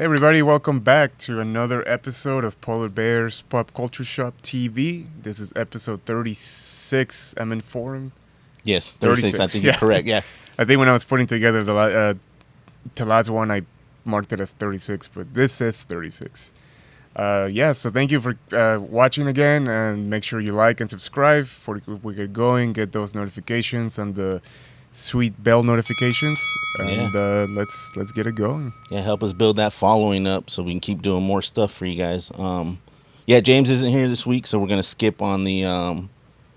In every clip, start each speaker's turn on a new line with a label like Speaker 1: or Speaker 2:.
Speaker 1: Hey everybody, welcome back to another episode of Polar Bears Pop Culture Shop TV. This is episode 36. I'm informed.
Speaker 2: Yes, 36. I think
Speaker 1: yeah.
Speaker 2: you're correct. Yeah.
Speaker 1: I think when I was putting together the last one, I marked it as 36, but this is 36. So thank you for watching again, and make sure you like and subscribe before we get going. Get those notifications and the sweet bell notifications, and let's get it going.
Speaker 2: Yeah, help us build that following up so we can keep doing more stuff for you guys. James isn't here this week, so we're gonna skip on the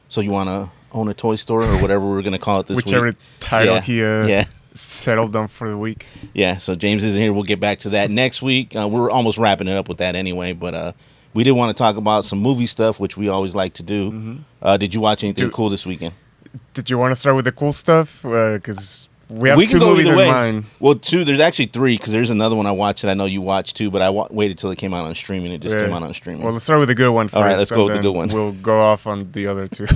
Speaker 2: so you want to own a toy store or whatever we're gonna call it this
Speaker 1: Whichever
Speaker 2: week.
Speaker 1: title he settled on for the week.
Speaker 2: Yeah, so James isn't here. We'll get back to that next week. We're almost wrapping it up with that anyway, but we did want to talk about some movie stuff, which we always like to do.
Speaker 1: Mm-hmm.
Speaker 2: Did you watch anything cool this weekend?
Speaker 1: Did you want to start with the cool stuff? Because we have
Speaker 2: can
Speaker 1: two
Speaker 2: go
Speaker 1: movies
Speaker 2: either
Speaker 1: in
Speaker 2: way.
Speaker 1: mind.
Speaker 2: Well, two. There's actually three, because there's another one I watched that I know you watched too, but I waited till it came out on streaming. It just came out on streaming.
Speaker 1: Well, let's start with the good one first.
Speaker 2: All right, let's go with the good one.
Speaker 1: We'll go off on the other two.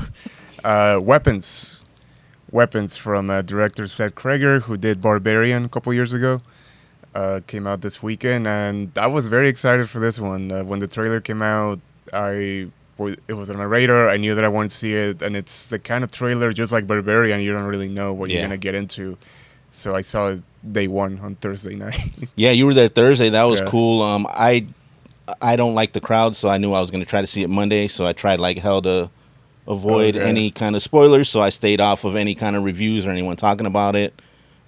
Speaker 1: Weapons from director Seth Kreger, who did Barbarian a couple years ago. Came out this weekend, and I was very excited for this one. When the trailer came out, it was on my radar. I knew that I wanted to see it, and it's the kind of trailer, just like Barbarian, you don't really know what you're going to get into. So I saw it day one on Thursday night.
Speaker 2: Yeah, you were there Thursday. That was cool. I don't like the crowd, so I knew I was going to try to see it Monday, so I tried like hell to avoid any kind of spoilers, so I stayed off of any kind of reviews or anyone talking about it.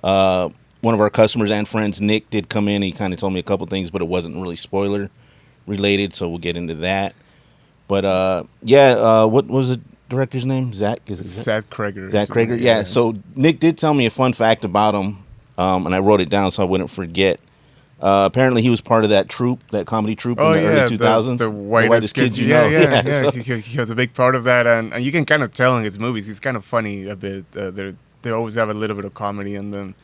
Speaker 2: One of our customers and friends, Nick, did come in. He kind of told me a couple things, but it wasn't really spoiler related, so we'll get into that. But what was the director's name? Zach?
Speaker 1: Seth Kreger.
Speaker 2: Zach Kreger. Yeah. So Nick did tell me a fun fact about him, and I wrote it down so I wouldn't forget. Apparently, he was part of that comedy troupe in the early 2000s.
Speaker 1: The whitest kids you know.
Speaker 2: So.
Speaker 1: He was a big part of that, and you can kind of tell in his movies. He's kind of funny a bit. They always have a little bit of comedy in them.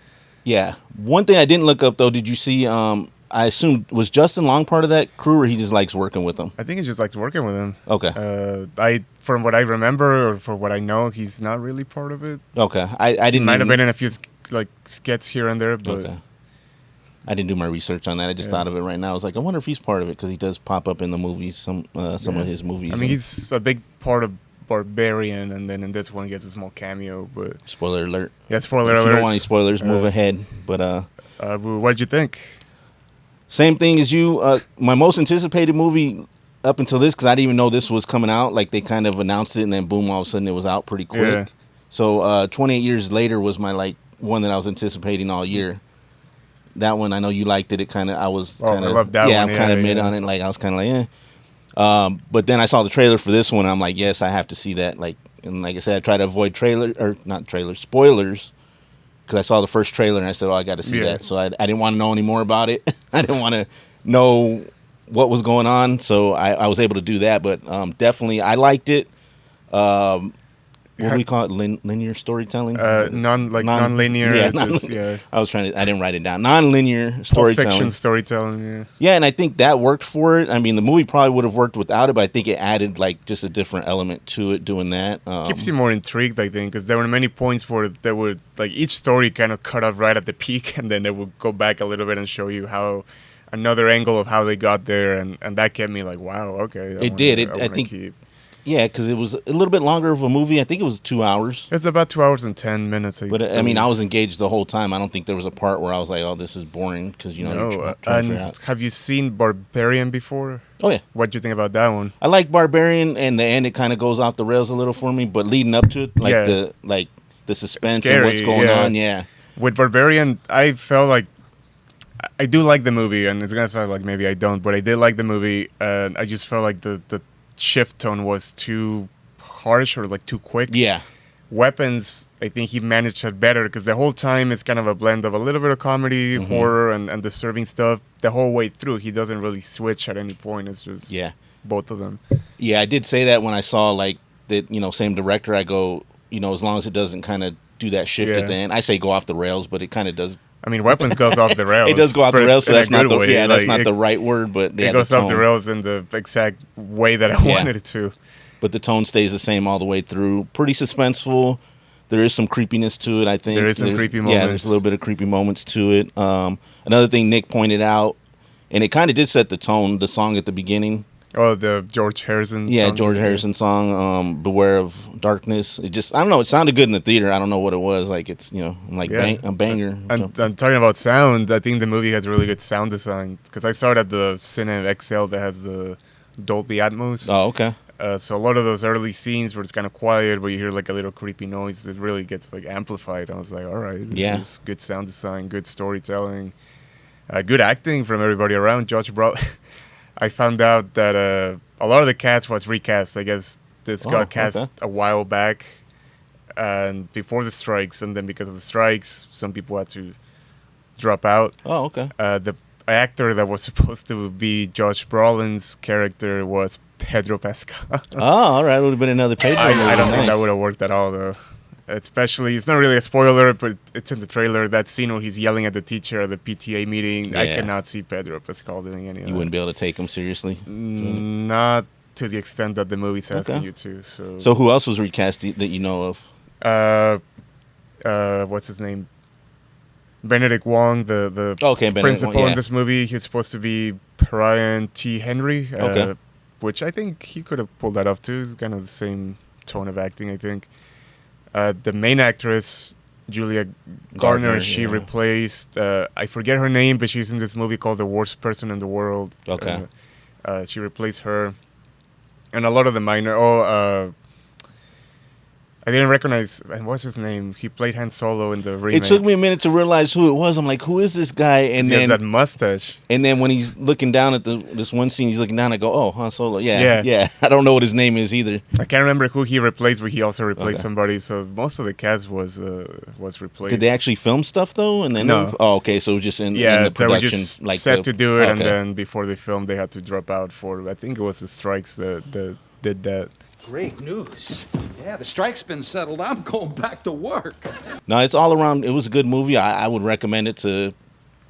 Speaker 2: Yeah. One thing I didn't look up though. Did you see? I assume, was Justin Long part of that crew, or he just likes working with them?
Speaker 1: I think he just likes working with them.
Speaker 2: Okay.
Speaker 1: From what I remember, or for what I know, he's not really part of it.
Speaker 2: Okay. I didn't.
Speaker 1: He might have been in a few skits here and there, but
Speaker 2: okay. I didn't do my research on that. I just thought of it right now. I was like, I wonder if he's part of it, because he does pop up in the movies, some of his movies.
Speaker 1: I mean, he's a big part of Barbarian, and then in this one he gets a small cameo. But
Speaker 2: spoiler alert.
Speaker 1: Yeah, spoiler alert.
Speaker 2: If you don't want any spoilers, move ahead. But
Speaker 1: what did you think?
Speaker 2: Same thing as you. My most anticipated movie up until this, because I didn't even know this was coming out. Like, they kind of announced it, and then boom, all of a sudden it was out pretty quick.
Speaker 1: Yeah.
Speaker 2: So 28 Years Later was my one that I was anticipating all year. That one, I know you liked it. It kind of, I was kind of,
Speaker 1: I love that one.
Speaker 2: I'm kind of mid on it. Like, I was kind of like, eh. But then I saw the trailer for this one, and I'm like, yes, I have to see that. Like, and like I said, I try to avoid spoilers. Because I saw the first trailer and I said, I got to see that. So I didn't want to know any more about it. I didn't want to know what was going on. So I was able to do that. But definitely, I liked it. What do we call it? Linear storytelling?
Speaker 1: Non-linear.
Speaker 2: I didn't write it down. Non-linear storytelling.
Speaker 1: Fiction storytelling,
Speaker 2: Yeah, and I think that worked for it. I mean, the movie probably would have worked without it, but I think it added, just a different element to it doing that.
Speaker 1: Keeps you more intrigued, I think, because there were many points where there would, each story kind of cut off right at the peak, and then it would go back a little bit and show you how another angle of how they got there, and that kept me like, wow, okay. I think...
Speaker 2: Yeah, because it was a little bit longer of a movie. I think it was 2 hours.
Speaker 1: It's about 2 hours and 10 minutes.
Speaker 2: But I mean, I was engaged the whole time. I don't think there was a part where I was like, "Oh, this is boring," because you're trying to figure out.
Speaker 1: Have you seen Barbarian before?
Speaker 2: Oh yeah.
Speaker 1: What do you think about that one?
Speaker 2: I like Barbarian, and the end it kind of goes off the rails a little for me. But leading up to it, the suspense and what's going on,
Speaker 1: With Barbarian, I felt like I do like the movie, and it's gonna sound like maybe I don't, but I did like the movie, and I just felt like the shift tone was too harsh or too quick.
Speaker 2: Yeah.
Speaker 1: Weapons, I think he managed it better, because the whole time it's kind of a blend of a little bit of comedy, horror, and disturbing stuff. The whole way through, he doesn't really switch at any point. It's just both of them.
Speaker 2: Yeah, I did say that when I saw that, same director. I go, as long as it doesn't kind of do that shift at the end. I say go off the rails, but it kind of does.
Speaker 1: I mean, Weapons goes off the rails.
Speaker 2: It does go off the rails, so that's not the
Speaker 1: way.
Speaker 2: That's not the right word, but
Speaker 1: it goes off the rails in the exact way that I wanted it to.
Speaker 2: But the tone stays the same all the way through. Pretty suspenseful. There is some creepiness to it, I think.
Speaker 1: There is some creepy moments.
Speaker 2: Yeah, there's a little bit of creepy moments to it. Another thing Nick pointed out, and it kind of did set the tone. The song at the beginning.
Speaker 1: Oh, the George Harrison.
Speaker 2: Yeah,
Speaker 1: song.
Speaker 2: George Harrison song. "Beware of Darkness." It just, I don't know. It sounded good in the theater. I don't know what it was. Like it's, I'm like a banger.
Speaker 1: And talking about sound, I think the movie has really good sound design because I saw it at the Cine XL that has the Dolby Atmos.
Speaker 2: Oh, okay.
Speaker 1: So a lot of those early scenes where it's kind of quiet, where you hear like a little creepy noise, it really gets like amplified. I was like, all right, this is good sound design, good storytelling, good acting from everybody around. Josh Brolin. I found out that a lot of the cast was recast. I guess this got cast a while back, and before the strikes, and then because of the strikes, some people had to drop out.
Speaker 2: Oh, okay.
Speaker 1: The actor that was supposed to be Josh Brolin's character was Pedro Pascal.
Speaker 2: Oh, all right. It would have been another Pedro.
Speaker 1: I don't think that would have worked at all, though. Especially, it's not really a spoiler, but it's in the trailer. That scene where he's yelling at the teacher at the PTA meeting. Yeah. I cannot see Pedro Pascal doing any of that.
Speaker 2: You wouldn't be able to take him seriously?
Speaker 1: Not to the extent that the movie's asking you to.
Speaker 2: So who else was recast that you know of?
Speaker 1: What's his name? Benedict Wong, the principal in this movie. He was supposed to be Brian T. Henry, which I think he could have pulled that off too. It's kind of the same tone of acting, I think. The main actress, Julia Garner, she replaced, I forget her name, but she's in this movie called The Worst Person in the World.
Speaker 2: Okay.
Speaker 1: She replaced her. And a lot of the minor... I didn't recognize, and what's his name? He played Han Solo in the remake.
Speaker 2: It took me a minute to realize who it was. I'm like, who is this guy? And
Speaker 1: he has that mustache.
Speaker 2: And then when he's looking down at this one scene, he's looking down. I go, oh, Han Solo. Yeah. I don't know what his name is either.
Speaker 1: I can't remember who he replaced, but he also replaced somebody. So most of the cast was replaced.
Speaker 2: Did they actually film stuff though? And then
Speaker 1: no.
Speaker 2: Oh, okay. So it was just in the production,
Speaker 1: they were just like set to do it, and then before they filmed, they had to drop out for. I think it was the strikes that did that.
Speaker 3: Great news. Yeah, the strike's been settled. I'm going back to work.
Speaker 2: No, it's all around. It was a good movie. I would recommend it to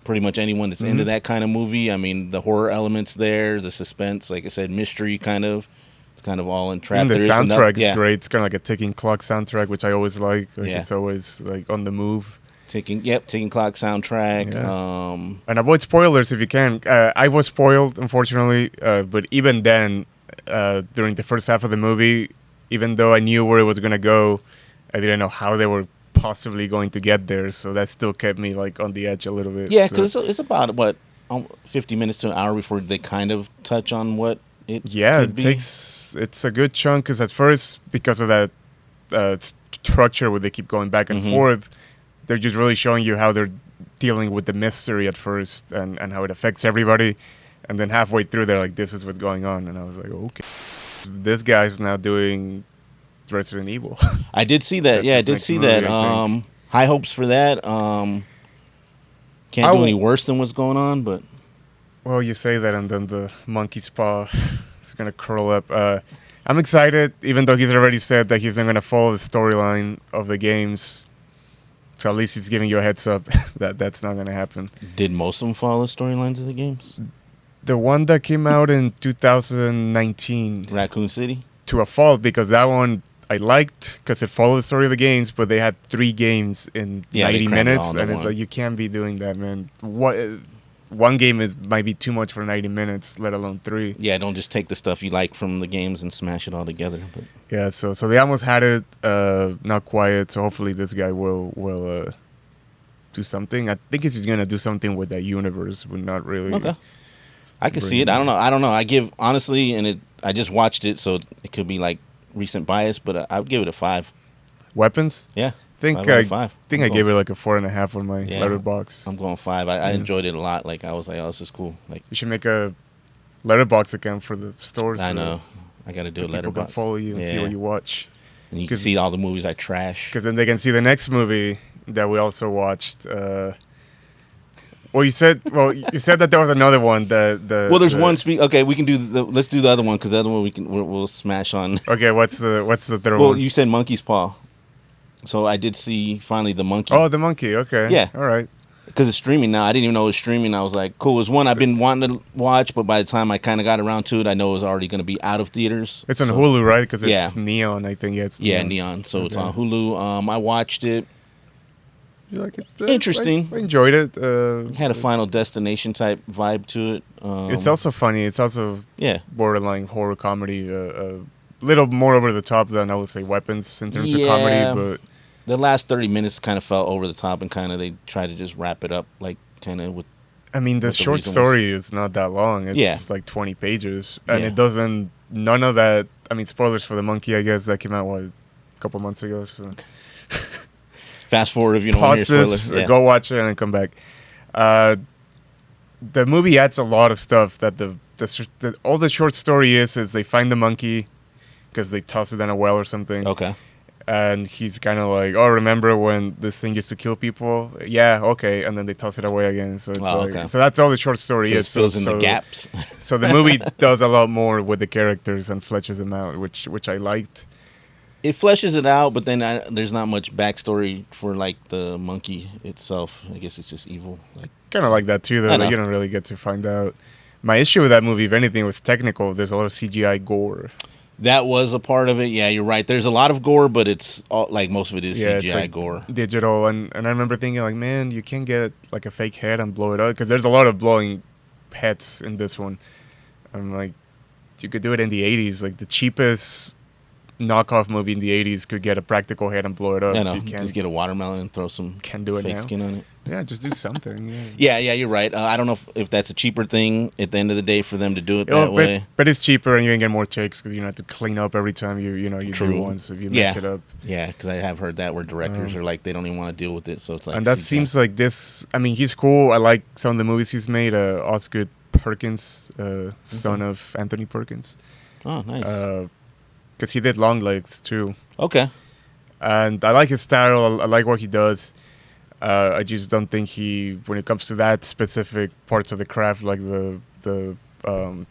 Speaker 2: pretty much anyone that's into that kind of movie. I mean, the horror elements there, the suspense, like I said, mystery kind of. It's kind of all entrapped.
Speaker 1: And the soundtrack is great. It's kind of like a ticking clock soundtrack, which I always like. It's always like on the move.
Speaker 2: Ticking clock soundtrack.
Speaker 1: Yeah. And avoid spoilers if you can. I was spoiled, unfortunately, but even then, during the first half of the movie, even though I knew where it was going to go, I didn't know how they were possibly going to get there, so that still kept me like on the edge a little bit.
Speaker 2: Yeah, because it's about 50 minutes to an hour before they kind of touch on what it could be.
Speaker 1: It's a good chunk, because at first, because of that structure where they keep going back and forth, they're just really showing you how they're dealing with the mystery at first and how it affects everybody. And then halfway through, they're like, this is what's going on. And I was like, okay. This guy's now doing Resident Evil.
Speaker 2: I did see that. I did see that. High hopes for that. Can't do any worse than what's going on, but...
Speaker 1: Well, you say that, and then the monkey's paw is going to curl up. I'm excited, even though he's already said that he's not going to follow the storyline of the games. So at least he's giving you a heads up that that's not going to happen.
Speaker 2: Did most of them follow the storylines of the games?
Speaker 1: The one that came out in 2019.
Speaker 2: Raccoon City?
Speaker 1: To a fault, because that one I liked because it followed the story of the games, but they had 3 games in 90 minutes. And it's like, you can't be doing that, man. One game might be too much for 90 minutes, let alone 3.
Speaker 2: Yeah, don't just take the stuff you like from the games and smash it all together. But
Speaker 1: yeah, so they almost had it, not quite. So hopefully this guy will do something. I think he's going to do something with that universe, but not really.
Speaker 2: Okay. I can see it. I don't know. I give, honestly, and I just watched it, so it could be like recent bias, but I would give it a 5.
Speaker 1: Weapons?
Speaker 2: Yeah.
Speaker 1: I gave it like a 4.5 on my Letterboxd.
Speaker 2: I'm going 5. I enjoyed it a lot. Like I was like, oh, this is cool. Like
Speaker 1: you should make a Letterboxd account for the stores.
Speaker 2: I know. I got to do a Letterboxd.
Speaker 1: People can follow you and see what you watch.
Speaker 2: And you can see all the movies I trash.
Speaker 1: Because then they can see the next movie that we also watched. Well, you said that there was another one.
Speaker 2: There's one. Okay, we can do let's do the other one, because the other one we'll smash on.
Speaker 1: Okay, what's the third one?
Speaker 2: Well, you said Monkey's Paw, so I did see finally the monkey.
Speaker 1: Oh, the monkey. Okay.
Speaker 2: Yeah.
Speaker 1: All right.
Speaker 2: Because it's streaming now. I didn't even know it was streaming. I was like, cool. It was one I've been wanting to watch, but by the time I kind of got around to it, I know it was already going to be out of theaters.
Speaker 1: It's on Hulu, right? Because it's Neon, I think.
Speaker 2: Neon. So it's on Hulu. I watched it.
Speaker 1: You like it?
Speaker 2: Interesting.
Speaker 1: I enjoyed it.
Speaker 2: Had a Final Destination type vibe to it.
Speaker 1: It's also funny. It's also
Speaker 2: yeah,
Speaker 1: borderline horror comedy. Little more over the top than I would say Weapons in terms of comedy, but
Speaker 2: the last 30 minutes kind of felt over the top and kind of they tried to just wrap it up like kind of with.
Speaker 1: I mean, the short story is not that long. It's like 20 pages, and it doesn't. None of that. I mean, spoilers for The Monkey, I guess that came out a couple months ago. So.
Speaker 2: Fast forward if you don't want to hear spoilers.
Speaker 1: Go watch it and then come back. The movie adds a lot of stuff that all the short story is they find the monkey because they toss it in a well or something.
Speaker 2: Okay.
Speaker 1: And he's kind of like, oh, remember when this thing used to kill people? Yeah, okay. And then they toss it away again. So it's so that's all the short story is.
Speaker 2: It fills in the gaps.
Speaker 1: So the movie does a lot more with the characters and fleshes them out, which I liked.
Speaker 2: It fleshes it out, but then there's not much backstory for like the monkey itself. I guess it's just evil. Like
Speaker 1: kind of like that too, though. Like, you don't really get to find out. My issue with that movie, if anything, was technical. There's a lot of CGI gore.
Speaker 2: That was a part of it. Yeah, you're right. There's a lot of gore, but it's all, like most of it is CGI
Speaker 1: like
Speaker 2: gore,
Speaker 1: digital. And I remember thinking like, man, you can't get like a fake head and blow it up because there's a lot of blowing heads in this one. I'm like, you could do it in the 80s, like the cheapest knockoff movie in the 80s could get a practical head and blow it up.
Speaker 2: Yeah, no, you just get a watermelon and throw some fake skin on it.
Speaker 1: Yeah, just do something.
Speaker 2: Yeah, you're right. I don't know if that's a cheaper thing at the end of the day for them to do it that way.
Speaker 1: But it's cheaper and you can get more takes because you don't have to clean up every time you do once if you mess it up.
Speaker 2: Yeah, because I have heard that where directors are like, they don't even want to deal with it. So it's like,
Speaker 1: and that seems like this. I mean, he's cool. I like some of the movies he's made. Osgood Perkins, son of Anthony Perkins.
Speaker 2: Oh, nice.
Speaker 1: Because he did Long Legs too.
Speaker 2: Okay.
Speaker 1: And I like his style. I like what he does. I just don't think when it comes to that specific parts of the craft, like the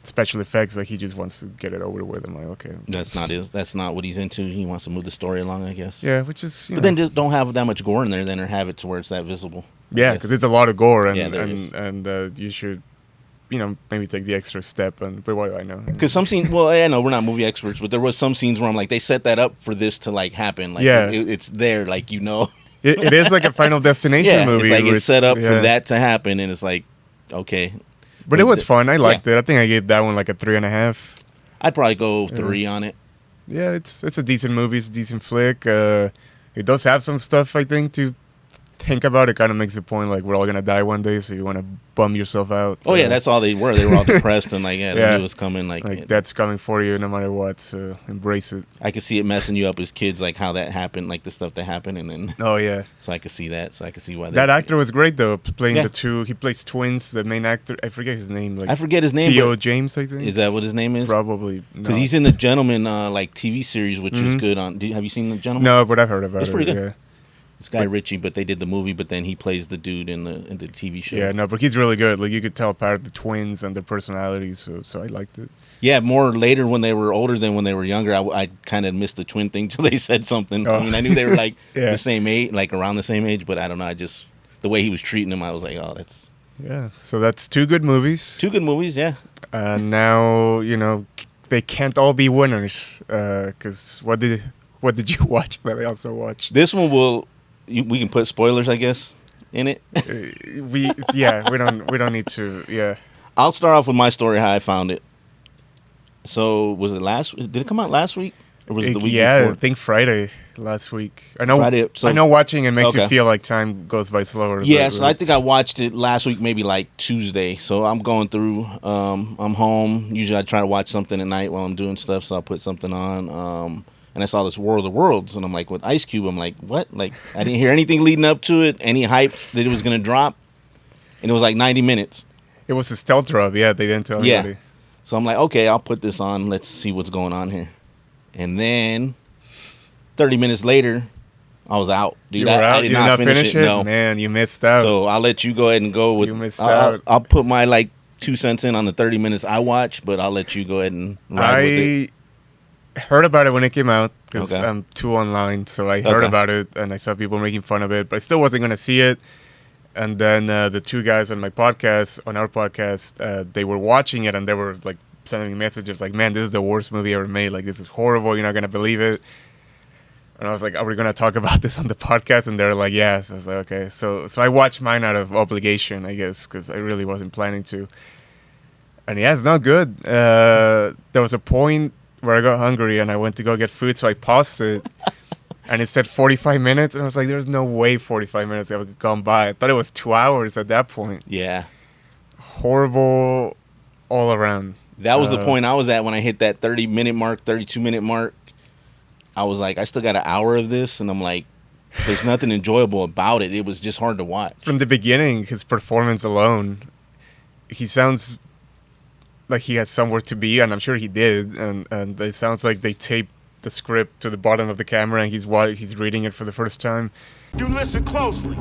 Speaker 1: special effects, like he just wants to get it over with. I'm like, okay.
Speaker 2: That's not what he's into. He wants to move the story along, I guess.
Speaker 1: Yeah, which is.
Speaker 2: But then just don't have that much gore in there, then, or have it to where it's that visible.
Speaker 1: Yeah, because it's a lot of gore, and you should. Maybe take the extra step, but what do I know?
Speaker 2: Because some scenes, well, I know we're not movie experts, but there was some scenes where I'm like, they set that up for this to like happen. Like, it's there, like
Speaker 1: It is like a Final Destination movie.
Speaker 2: It's like it's set up for that to happen, and it's like, okay.
Speaker 1: But it was fun. I liked it. I think I gave that one like a 3.5.
Speaker 2: I'd probably go 3 on it.
Speaker 1: Yeah, it's a decent movie. It's a decent flick. It does have some stuff, I think, to think about. It kind of makes the point like we're all gonna die one day, so you want to bum yourself out.
Speaker 2: Oh yeah, that's all they were. They were all depressed and like, they knew it was coming. Like
Speaker 1: that's coming for you no matter what. So embrace it.
Speaker 2: I could see it messing you up as kids, like how that happened, like the stuff that happened, and then.
Speaker 1: Oh yeah.
Speaker 2: So I could see that. So I could see why.
Speaker 1: That actor was great though, playing the two. He plays twins. The main actor, I forget his name.
Speaker 2: I forget his name.
Speaker 1: Theo James, I think.
Speaker 2: Is that what his name is?
Speaker 1: Probably.
Speaker 2: Because he's in the Gentleman like TV series, which is good on. Have you seen the Gentleman?
Speaker 1: No, but I've heard about it.
Speaker 2: It's pretty good.
Speaker 1: Yeah.
Speaker 2: It's Guy Ritchie, but they did the movie, but then he plays the dude in the TV show.
Speaker 1: Yeah, no, but he's really good. Like you could tell apart the twins and their personalities, so I liked it.
Speaker 2: Yeah, more later when they were older than when they were younger. I kind of missed the twin thing till they said something. I mean, I knew they were like the same age, like around the same age, but I don't know. I just the way he was treating them, I was like, oh, that's
Speaker 1: So that's 2 good movies.
Speaker 2: 2 good movies, yeah.
Speaker 1: Now they can't all be winners. Because what did you watch that I also watched?
Speaker 2: This one we can put spoilers, I guess, in it.
Speaker 1: we don't need to. Yeah.
Speaker 2: I'll start off with my story how I found it. So was it did it come out last week? Or was it the week before?
Speaker 1: I think Friday last week. I know.
Speaker 2: Friday,
Speaker 1: I know watching it makes you feel like time goes by slower.
Speaker 2: Yeah, so I think I watched it last week, maybe like Tuesday. So I'm going through. I'm home. Usually I try to watch something at night while I'm doing stuff. So I'll put something on. And I saw this World of Worlds, and I'm like, with Ice Cube, I'm like, what? Like, I didn't hear anything leading up to it, any hype that it was going to drop. And it was like 90 minutes.
Speaker 1: It was a stealth drop, yeah. They didn't tell anybody.
Speaker 2: Yeah. So I'm like, okay, I'll put this on. Let's see what's going on here. And then 30 minutes later, I was out. Dude,
Speaker 1: you were out?
Speaker 2: I did not finish it. No.
Speaker 1: Man, you missed out.
Speaker 2: So I'll let you go ahead and go with.
Speaker 1: You missed out.
Speaker 2: I'll put my like 2 cents in on the 30 minutes I watched, but I'll let you go ahead and ride with it.
Speaker 1: Heard about it when it came out because I'm too online, so I heard about it and I saw people making fun of it, but I still wasn't going to see it. And then the 2 guys on our podcast, they were watching it and they were like sending me messages like, man, this is the worst movie ever made. Like, this is horrible. You're not going to believe it. And I was like, are we going to talk about this on the podcast? And they're like, yeah. So I was like, okay. So I watched mine out of obligation, I guess, because I really wasn't planning to. And yeah, it's not good. There was a point where I got hungry and I went to go get food, so I paused it. And it said 45 minutes. And I was like, there's no way 45 minutes have gone by. I thought it was 2 hours at that point.
Speaker 2: Yeah.
Speaker 1: Horrible all around.
Speaker 2: That was the point I was at when I hit that 30-minute mark, 32-minute mark. I was like, I still got an hour of this. And I'm like, there's nothing enjoyable about it. It was just hard to watch.
Speaker 1: From the beginning, his performance alone, he sounds like he has somewhere to be. And I'm sure he did. And it sounds like they taped the script to the bottom of the camera and he's reading it for the first time.
Speaker 4: You listen closely.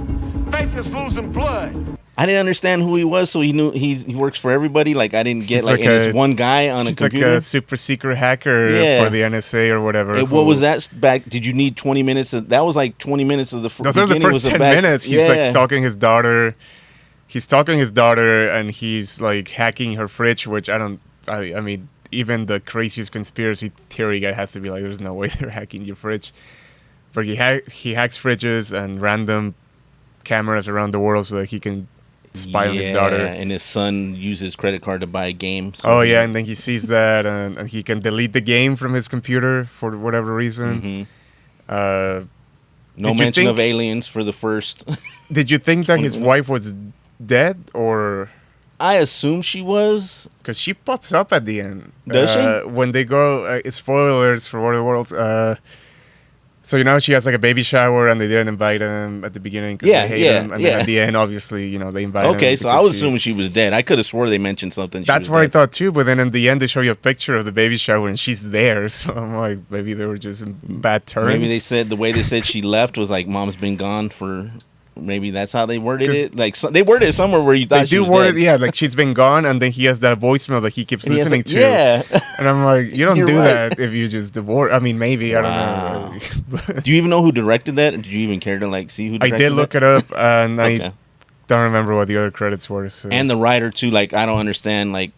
Speaker 4: Faith is losing blood.
Speaker 2: I didn't understand who he was, so he knew he works for everybody. Like, I didn't get
Speaker 1: He's
Speaker 2: like and it's one guy on a computer.
Speaker 1: Like a super secret hacker for the NSA or whatever.
Speaker 2: What was that back? Did you need 20 minutes? That was like 20 minutes of the
Speaker 1: Those are the first 10 minutes. He's like stalking his daughter. He's stalking his daughter and he's like hacking her fridge, which I mean, even the craziest conspiracy theory guy has to be like, there's no way they're hacking your fridge. But he hacks fridges and random cameras around the world so that he can spy on his daughter.
Speaker 2: And his son uses his credit card to buy a game. So
Speaker 1: and then he sees that and he can delete the game from his computer for whatever reason.
Speaker 2: Mm-hmm. No mention of aliens for the first.
Speaker 1: Did you think that his wife was dead or?
Speaker 2: I assume she was.
Speaker 1: Because she pops up at the end.
Speaker 2: Does she?
Speaker 1: When they go, spoilers for War of the Worlds. So, she has like a baby shower and they didn't invite him at the beginning because they hate him. And then at the end, obviously, they invite him.
Speaker 2: Okay, so I was assuming she was dead. I could have swore they mentioned something.
Speaker 1: That's what I thought too. But then in the end, they show you a picture of the baby shower and she's there. So I'm like, maybe they were just in bad terms.
Speaker 2: Maybe the way they said she left was like, mom's been gone for... Maybe that's how they worded it. Like they worded it somewhere where you thought she was dead.
Speaker 1: Yeah, like she's been gone, and then he has that voicemail that he keeps listening to.
Speaker 2: Yeah,
Speaker 1: and I'm like, you don't do that if you just divorce. I mean, maybe I don't know.
Speaker 2: Do you even know who directed that? Did you even care to like see who directed
Speaker 1: it? I did look it up, and I don't remember what the other credits were. So.
Speaker 2: And the writer too. Like I don't understand. Like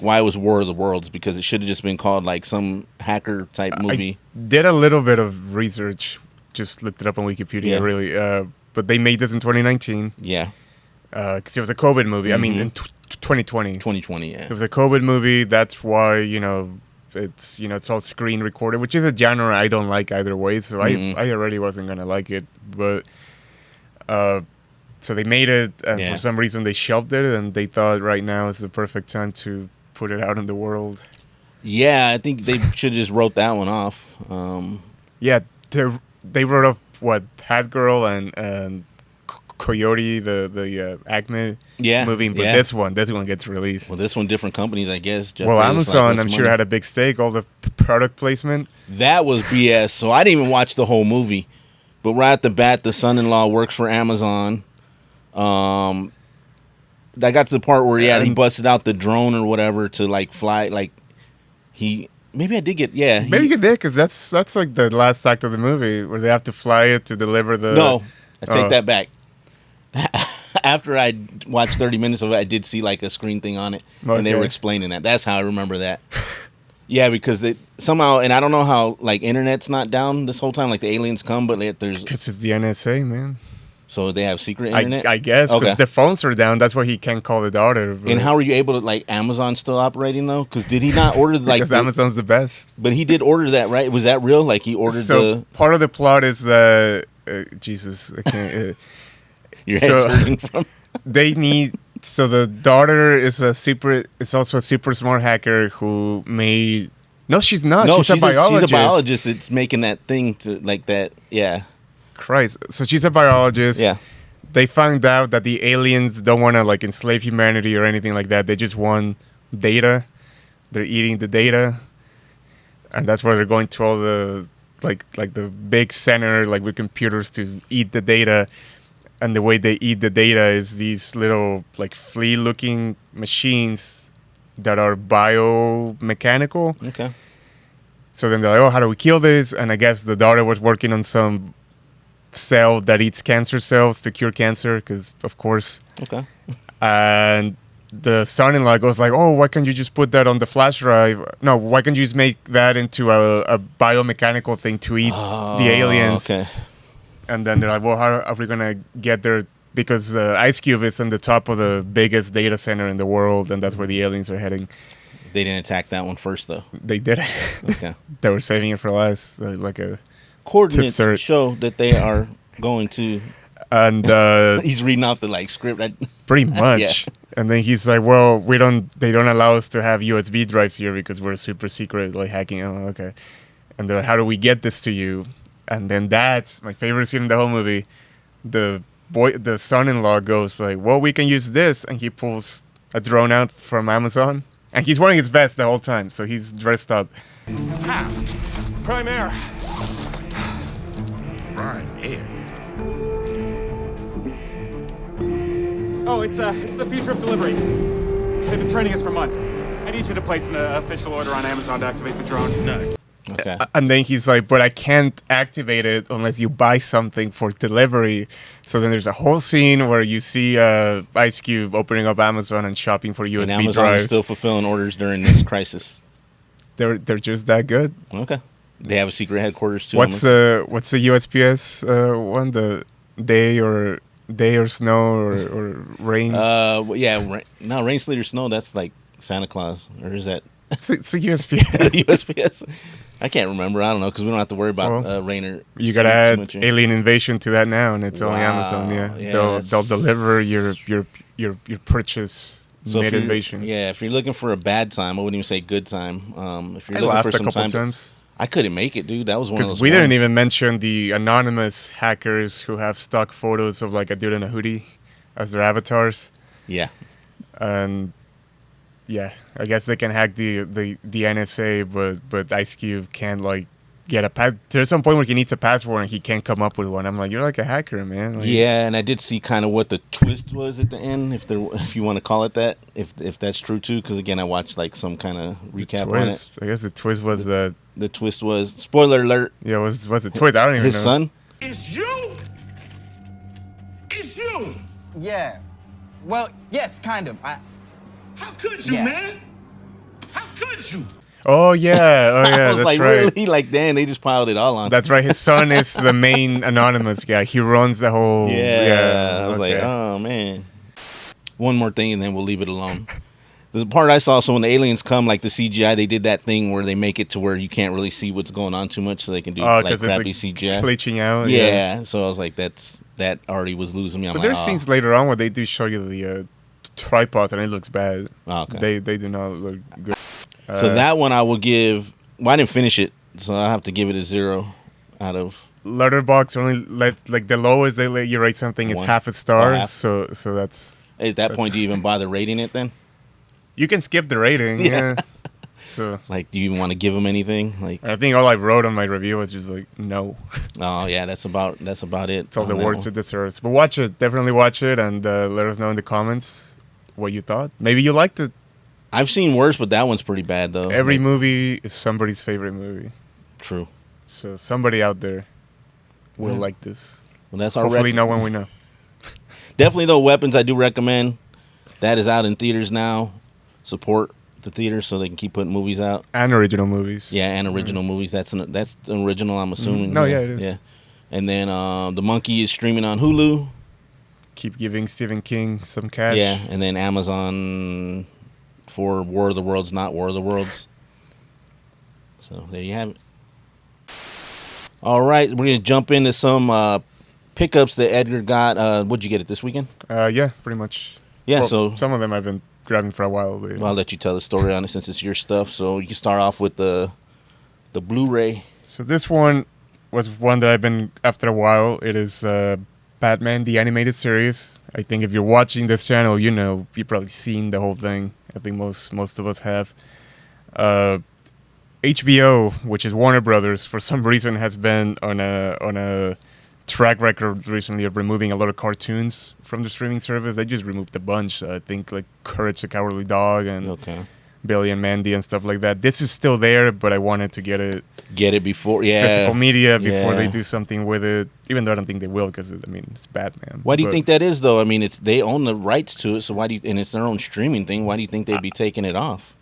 Speaker 2: why it was War of the Worlds, because it should have just been called like some hacker type movie.
Speaker 1: I did a little bit of research. Just looked it up on Wikipedia, really. But they made this in 2019.
Speaker 2: Yeah.
Speaker 1: Because it was a COVID movie. I mean, in 2020.
Speaker 2: 2020, yeah.
Speaker 1: It was a COVID movie. That's why, it's all screen recorded, which is a genre I don't like either way. So I already wasn't going to like it. But, so they made it, and for some reason they shelved it, and they thought right now is the perfect time to put it out in the world.
Speaker 2: Yeah, I think they should have just wrote that one off.
Speaker 1: They wrote off Hat Girl and Coyote, the Acme movie, but this one gets released.
Speaker 2: Well, this one, different companies, I guess.
Speaker 1: Well, Amazon, I'm sure, had a big stake. All the product placement.
Speaker 2: That was BS. So I didn't even watch the whole movie, but right at the bat, the son-in-law works for Amazon. I got to the part where he busted out the drone or whatever to like fly, like he. Maybe I did get,
Speaker 1: Maybe you did, because that's like the last act of the movie where they have to fly it to deliver the...
Speaker 2: No, I take that back. After I watched 30 minutes of it, I did see like a screen thing on it, and they were explaining that. That's how I remember that. Yeah, because they somehow, and I don't know how, like, internet's not down this whole time, like the aliens come, but there's...
Speaker 1: Because it's the NSA, man.
Speaker 2: So they have secret internet?
Speaker 1: I guess, because the phones are down. That's why he can't call the daughter.
Speaker 2: But. And how are you able to, like, Amazon still operating, though? Because did he not order, like...
Speaker 1: Because Amazon's the best.
Speaker 2: But he did order that, right? Was that real? Like, he ordered
Speaker 1: part of the plot is that... Jesus, I can't...
Speaker 2: Your head's hurting from...
Speaker 1: They need... So the daughter is also a super smart hacker who made... No, she's not.
Speaker 2: No,
Speaker 1: she's a biologist.
Speaker 2: She's a biologist. It's making that thing to, like, that... Yeah.
Speaker 1: Christ. So she's a biologist.
Speaker 2: Yeah.
Speaker 1: They found out that the aliens don't want to like enslave humanity or anything like that. They just want data. They're eating the data. And that's why they're going to all the like the big center like with computers to eat the data. And the way they eat the data is these little like flea looking machines that are biomechanical.
Speaker 2: Okay.
Speaker 1: So then they're like, oh, how do we kill this? And I guess the daughter was working on some cell that eats cancer cells to cure cancer, because of course.
Speaker 2: Okay.
Speaker 1: And the son-in-law goes like, "Oh, why can't you just put that on the flash drive? No, why can't you just make that into a biomechanical thing to eat the aliens?"
Speaker 2: Okay.
Speaker 1: And then they're like, "Well, how are we gonna get there?" Because Ice Cube is on the top of the biggest data center in the world, and that's where the aliens are heading.
Speaker 2: They didn't attack that one first, though.
Speaker 1: They did it.
Speaker 2: Okay.
Speaker 1: They were saving it for last, like a
Speaker 2: Coordinates
Speaker 1: search.
Speaker 2: show that they are going to.
Speaker 1: And
Speaker 2: He's reading out the script.
Speaker 1: pretty much.
Speaker 2: Yeah.
Speaker 1: And then he's like, "Well, they don't allow us to have USB drives here because we're super secret, like hacking." Oh, okay. And they're like, "How do we get this to you?" And then that's my favorite scene in the whole movie. The son-in-law goes like, "Well, we can use this," and he pulls a drone out from Amazon, and he's wearing his vest the whole time, so he's dressed up.
Speaker 4: Prime Air.
Speaker 5: Right, yeah.
Speaker 6: Oh, it's the future of delivery. They've been training us for months. I need you to place an official order on Amazon to activate the drone.
Speaker 5: Nuts.
Speaker 2: Okay.
Speaker 1: And then he's like, "But I can't activate it unless you buy something for delivery." So then there's a whole scene where you see Ice Cube opening up Amazon and shopping for USB
Speaker 2: And Amazon
Speaker 1: drives.
Speaker 2: is still fulfilling orders during this crisis.
Speaker 1: They're just that good.
Speaker 2: Okay. They have a secret headquarters too.
Speaker 1: What's the USPS one? The day or snow or rain?
Speaker 2: Rain, sleet, or snow. That's like Santa Claus, or is that
Speaker 1: It's a USPS.
Speaker 2: USPS? I can't remember. I don't know because we don't have to worry about rain or.
Speaker 1: You
Speaker 2: sleet
Speaker 1: gotta
Speaker 2: too
Speaker 1: add
Speaker 2: much.
Speaker 1: Alien Invasion to that now, and it's only
Speaker 2: Wow.
Speaker 1: Amazon. Yeah,
Speaker 2: Yeah,
Speaker 1: they'll deliver your purchase
Speaker 2: So
Speaker 1: mid
Speaker 2: if you're-
Speaker 1: invasion.
Speaker 2: Yeah, if you're looking for a bad time, I wouldn't even say good time. If you're
Speaker 1: I
Speaker 2: looking
Speaker 1: laughed
Speaker 2: for
Speaker 1: a
Speaker 2: some
Speaker 1: couple
Speaker 2: time,
Speaker 1: times.
Speaker 2: I couldn't make it, dude. That was one of
Speaker 1: Because
Speaker 2: those.
Speaker 1: we didn't
Speaker 2: ones.
Speaker 1: even mention the anonymous hackers who have stock photos of like a dude in a hoodie as their avatars,
Speaker 2: Yeah.
Speaker 1: and yeah, I guess they can hack the NSA, but Ice Cube can't like get a there's some point where he needs a password and he can't come up with one. I'm like, you're like a hacker, man. Like,
Speaker 2: Yeah, and I did see kind of what the twist was at the end, if you want to call it that, if that's true too. Because again, I watched like some kind of recap on it.
Speaker 1: twist. I guess the twist was
Speaker 2: The twist was, spoiler alert,
Speaker 1: was the twist. I don't even
Speaker 2: his
Speaker 1: know.
Speaker 2: son.
Speaker 4: It's you. It's you.
Speaker 7: Yeah. Well, yes, kind of.
Speaker 4: How could you,
Speaker 7: Yeah.
Speaker 4: man? How could you?
Speaker 1: Oh yeah,
Speaker 2: I was
Speaker 1: that's
Speaker 2: like,
Speaker 1: right.
Speaker 2: really? Like, damn, they just piled it all on.
Speaker 1: That's right. His son is the main anonymous guy. He runs the whole.
Speaker 2: Yeah, I was like,
Speaker 1: okay.
Speaker 2: oh man. One more thing, and then we'll leave it alone. There's a part I saw. So when the aliens come, like the CGI, they did that thing where they make it to where you can't really see what's going on too much, so they can do like
Speaker 1: because
Speaker 2: crappy
Speaker 1: it's
Speaker 2: CGI.
Speaker 1: glitching out.
Speaker 2: Yeah, so I was like, that already was losing me. I'm
Speaker 1: But
Speaker 2: like,
Speaker 1: there's
Speaker 2: oh.
Speaker 1: scenes later on where they do show you the tripods and it looks bad.
Speaker 2: Oh, okay.
Speaker 1: They do not look good.
Speaker 2: So that one I will give. Well, I didn't finish it, so I have to give it a 0 out of.
Speaker 1: Letterbox only like the lowest they let you rate something is
Speaker 2: One.
Speaker 1: half a star.
Speaker 2: Oh, half.
Speaker 1: So that's
Speaker 2: At that point, do you even bother rating it then?
Speaker 1: you can skip the rating. Yeah. So
Speaker 2: Like, do you even want to give them anything? Like,
Speaker 1: I think all I wrote on my review was just like no.
Speaker 2: oh yeah, that's about it.
Speaker 1: It's all
Speaker 2: on
Speaker 1: the
Speaker 2: that
Speaker 1: words
Speaker 2: one.
Speaker 1: it deserves. But watch it. Definitely watch it and let us know in the comments what you thought. Maybe you liked it.
Speaker 2: I've seen worse, but that one's pretty bad though.
Speaker 1: Every
Speaker 2: Like,
Speaker 1: movie is somebody's favorite movie.
Speaker 2: True.
Speaker 1: So somebody out there will
Speaker 2: Yeah.
Speaker 1: like this.
Speaker 2: Well, that's our
Speaker 1: Hopefully no one we know.
Speaker 2: Definitely though, Weapons I do recommend. That is out in theaters now. Support the theaters so they can keep putting movies out.
Speaker 1: And original movies.
Speaker 2: Yeah, and original movies. That's an original. I'm assuming.
Speaker 1: No, yeah, it is.
Speaker 2: Yeah, and then The Monkey is streaming on Hulu.
Speaker 1: Keep giving Stephen King some cash.
Speaker 2: Yeah, and then Amazon for War of the Worlds, not War of the Worlds. So there you have it. All right, we're gonna jump into some pickups that Edgar got. What'd you get it this weekend?
Speaker 1: Yeah, pretty much.
Speaker 2: Yeah,
Speaker 1: Well,
Speaker 2: so
Speaker 1: some of them I've been grabbing for a while. But,
Speaker 2: I'll let you tell the story on it since it's your stuff. So you can start off with the Blu-ray.
Speaker 1: So this one was one that I've been after a while. It is Batman, the animated series. I think if you're watching this channel, you know, you've probably seen the whole thing. I think most of us have. HBO, which is Warner Brothers, for some reason has been on a track record recently of removing a lot of cartoons from the streaming service. They just removed a bunch. I think like Courage the Cowardly Dog and
Speaker 2: Okay.
Speaker 1: Billy and Mandy and stuff like that. This is still there, but I wanted to get it
Speaker 2: before,
Speaker 1: physical media before they do something with it. Even though I don't think they will, because I mean it's Batman.
Speaker 2: Why do you think that is, though? I mean, they own the rights to it, so why do you? And it's their own streaming thing. Why do you think they'd be taking it off?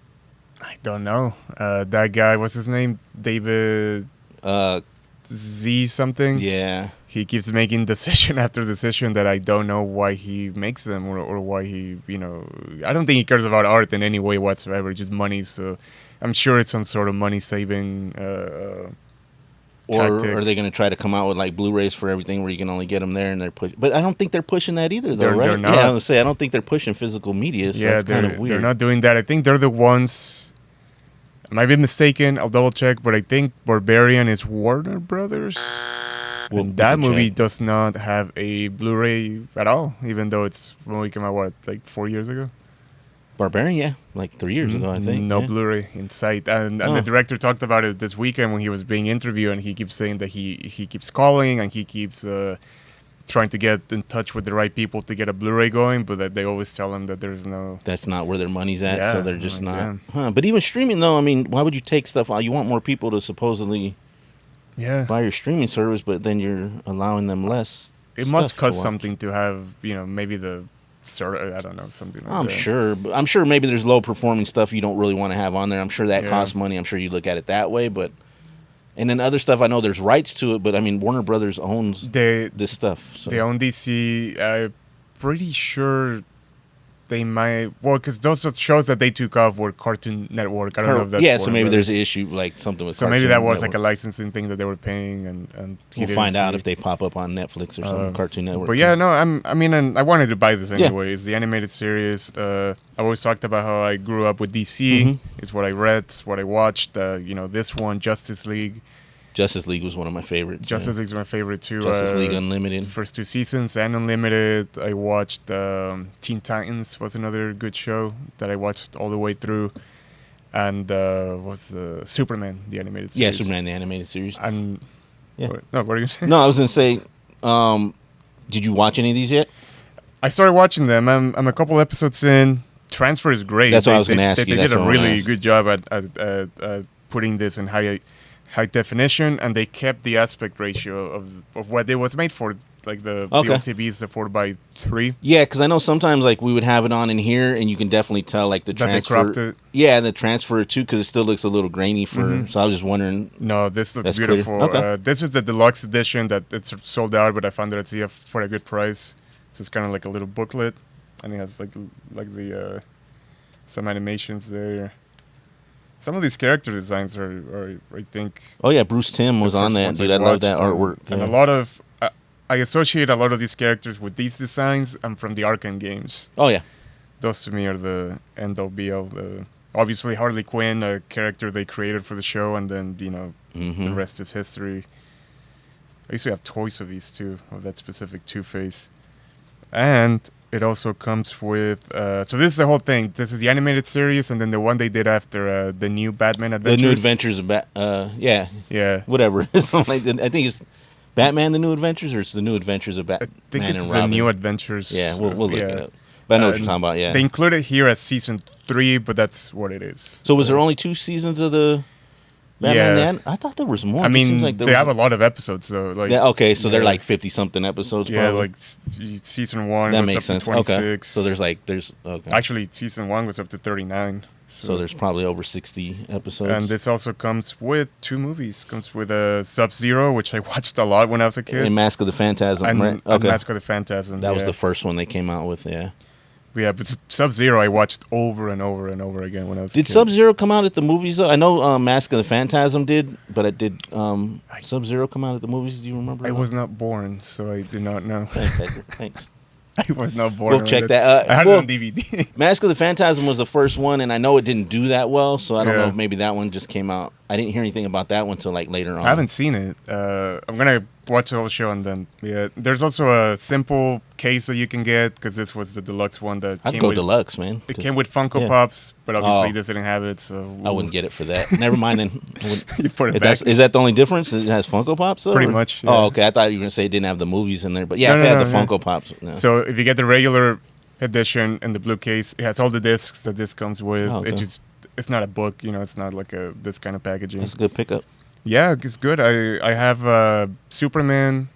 Speaker 1: I don't know. That guy, what's his name? David Z something.
Speaker 2: Yeah.
Speaker 1: He keeps making decision after decision that I don't know why he makes them or why he, I don't think he cares about art in any way whatsoever, just money. So I'm sure it's some sort of money saving
Speaker 2: Or
Speaker 1: tactic.
Speaker 2: are they going to try to come out with like Blu-rays for everything where you can only get them there and they're pushing? But I don't think they're pushing that either, though, right?
Speaker 1: They're not.
Speaker 2: Yeah, I was gonna say I don't think they're pushing physical media. So that's kind of weird.
Speaker 1: They're not doing that. I think they're the ones. I might be mistaken. I'll double check, but I think Barbarian is Warner Brothers. And that movie does not have a Blu-ray at all, even though it's movie came out, like 4 years ago?
Speaker 2: Barbarian, yeah, like 3 years ago, I think.
Speaker 1: No Blu-ray in sight. And the director talked about it this weekend when he was being interviewed, and he keeps saying that he keeps calling and he keeps trying to get in touch with the right people to get a Blu-ray going, but that they always tell him that there's no...
Speaker 2: That's not where their money's at, so they're just not...
Speaker 1: Yeah.
Speaker 2: Huh. But even streaming, though, I mean, why would you take stuff out? You want more people to supposedly... buy your streaming service, but then you're allowing them less.
Speaker 1: It must cost something to have, maybe the I don't know, something like that.
Speaker 2: I'm sure maybe there's low performing stuff you don't really want to have on there. I'm sure that costs money. I'm sure you look at it that way, and then other stuff, I know there's rights to it, but I mean Warner Brothers owns this stuff. So.
Speaker 1: They own DC. I'm pretty sure they might, because those shows that they took off were Cartoon Network. I don't know if that's
Speaker 2: so maybe there's an issue, like something with Cartoon
Speaker 1: maybe that was
Speaker 2: Network.
Speaker 1: like a licensing thing that they were paying, and
Speaker 2: we'll find out if they pop up on Netflix or something, Cartoon Network.
Speaker 1: But yeah, no, and I wanted to buy this anyway. It's the animated series. I always talked about how I grew up with DC. It's what I read, it's what I watched. This one, Justice League.
Speaker 2: Justice League was one of my favorites.
Speaker 1: Justice League's my favorite too.
Speaker 2: Justice League Unlimited.
Speaker 1: The first 2 seasons and Unlimited. I watched Teen Titans was another good show that I watched all the way through. And was Superman, the animated series.
Speaker 2: Yeah, Superman, the animated series.
Speaker 1: And what are you going to say?
Speaker 2: No, I was going to say, did you watch any of these yet?
Speaker 1: I started watching them. I'm a couple episodes in. Transfer is great.
Speaker 2: That's what I was going to ask you.
Speaker 1: They did a really good job at putting this in high definition, and they kept the aspect ratio of what it was made for, like the OTBs, the 4:3.
Speaker 2: Yeah, because I know sometimes like we would have it on in here, and you can definitely tell like the transfer.
Speaker 1: They cropped it.
Speaker 2: Yeah, the transfer too, because it still looks a little grainy. So I was just wondering.
Speaker 1: No, this looks beautiful.
Speaker 2: Okay.
Speaker 1: This is the deluxe edition that it's sold out, but I found it at for a good price. So it's kind of like a little booklet, and it has like the some animations there. Some of these character designs are I think...
Speaker 2: Oh, yeah, Bruce Timm was on that, dude. I love that artwork.
Speaker 1: And a lot of... I associate a lot of these characters with these designs and from the Arkham games.
Speaker 2: Oh, yeah.
Speaker 1: Those to me are the end-all, be-all. Obviously, Harley Quinn, a character they created for the show, and then, the rest is history. I used to have toys of these, too, of that specific Two-Face. And... it also comes with... so this is the whole thing. This is the animated series, and then the one they did after the new Batman Adventures.
Speaker 2: The New Adventures of yeah.
Speaker 1: Yeah.
Speaker 2: Whatever. I think it's Batman: The New Adventures, or it's The New Adventures of Batman and Robin.
Speaker 1: I think it's the New Adventures.
Speaker 2: Yeah, we'll look it up. But I know what you're talking about, yeah.
Speaker 1: They include it here as season 3, but that's what it is.
Speaker 2: So was there only 2 seasons of the... Batman, I thought there was more.
Speaker 1: I mean, they have a lot of episodes, though. Like,
Speaker 2: okay, so they're like 50-something episodes, probably.
Speaker 1: Yeah, like season 1
Speaker 2: that
Speaker 1: was
Speaker 2: makes
Speaker 1: up
Speaker 2: sense.
Speaker 1: to 26.
Speaker 2: Okay. So okay.
Speaker 1: Actually, season 1 was up to 39.
Speaker 2: So there's probably over 60 episodes.
Speaker 1: And this also comes with 2 movies. Comes with Sub-Zero, which I watched a lot when I was a kid.
Speaker 2: And Mask of the Phantasm, right?
Speaker 1: Okay. Mask of the Phantasm.
Speaker 2: That was the first one they came out with, yeah.
Speaker 1: Yeah, but Sub-Zero I watched over and over and over again when I was a kid.
Speaker 2: Did Sub-Zero come out at the movies, though? I know Mask of the Phantasm did, but it did Sub-Zero come out at the movies? Do you remember?
Speaker 1: I was not born, so I do not know.
Speaker 2: Thanks, Edgar. Thanks.
Speaker 1: I was not born.
Speaker 2: We'll check that.
Speaker 1: I had it on DVD.
Speaker 2: Mask of the Phantasm was the first one, and I know it didn't do that well, so I don't know if maybe that one just came out. I didn't hear anything about that one until like later on.
Speaker 1: I haven't seen it. I'm going to watch the whole show, and then, there's also a simple case that you can get, because this was the deluxe one that
Speaker 2: I'd go deluxe, man.
Speaker 1: It came with Funko Pops, but obviously this didn't have it, so...
Speaker 2: I wouldn't get it for that. Never mind then.
Speaker 1: You put it back.
Speaker 2: Is that the only difference? It has Funko Pops, though?
Speaker 1: Pretty much,
Speaker 2: Oh, okay. I thought you were going to say it didn't have the movies in there, but yeah, it had the Funko Pops. No.
Speaker 1: So if you get the regular edition in the blue case, it has all the discs that this comes with.
Speaker 2: Oh, okay.
Speaker 1: It's just it's not a book. It's not like this kind of packaging.
Speaker 2: That's a good pickup.
Speaker 1: Yeah, it's good. I have Superman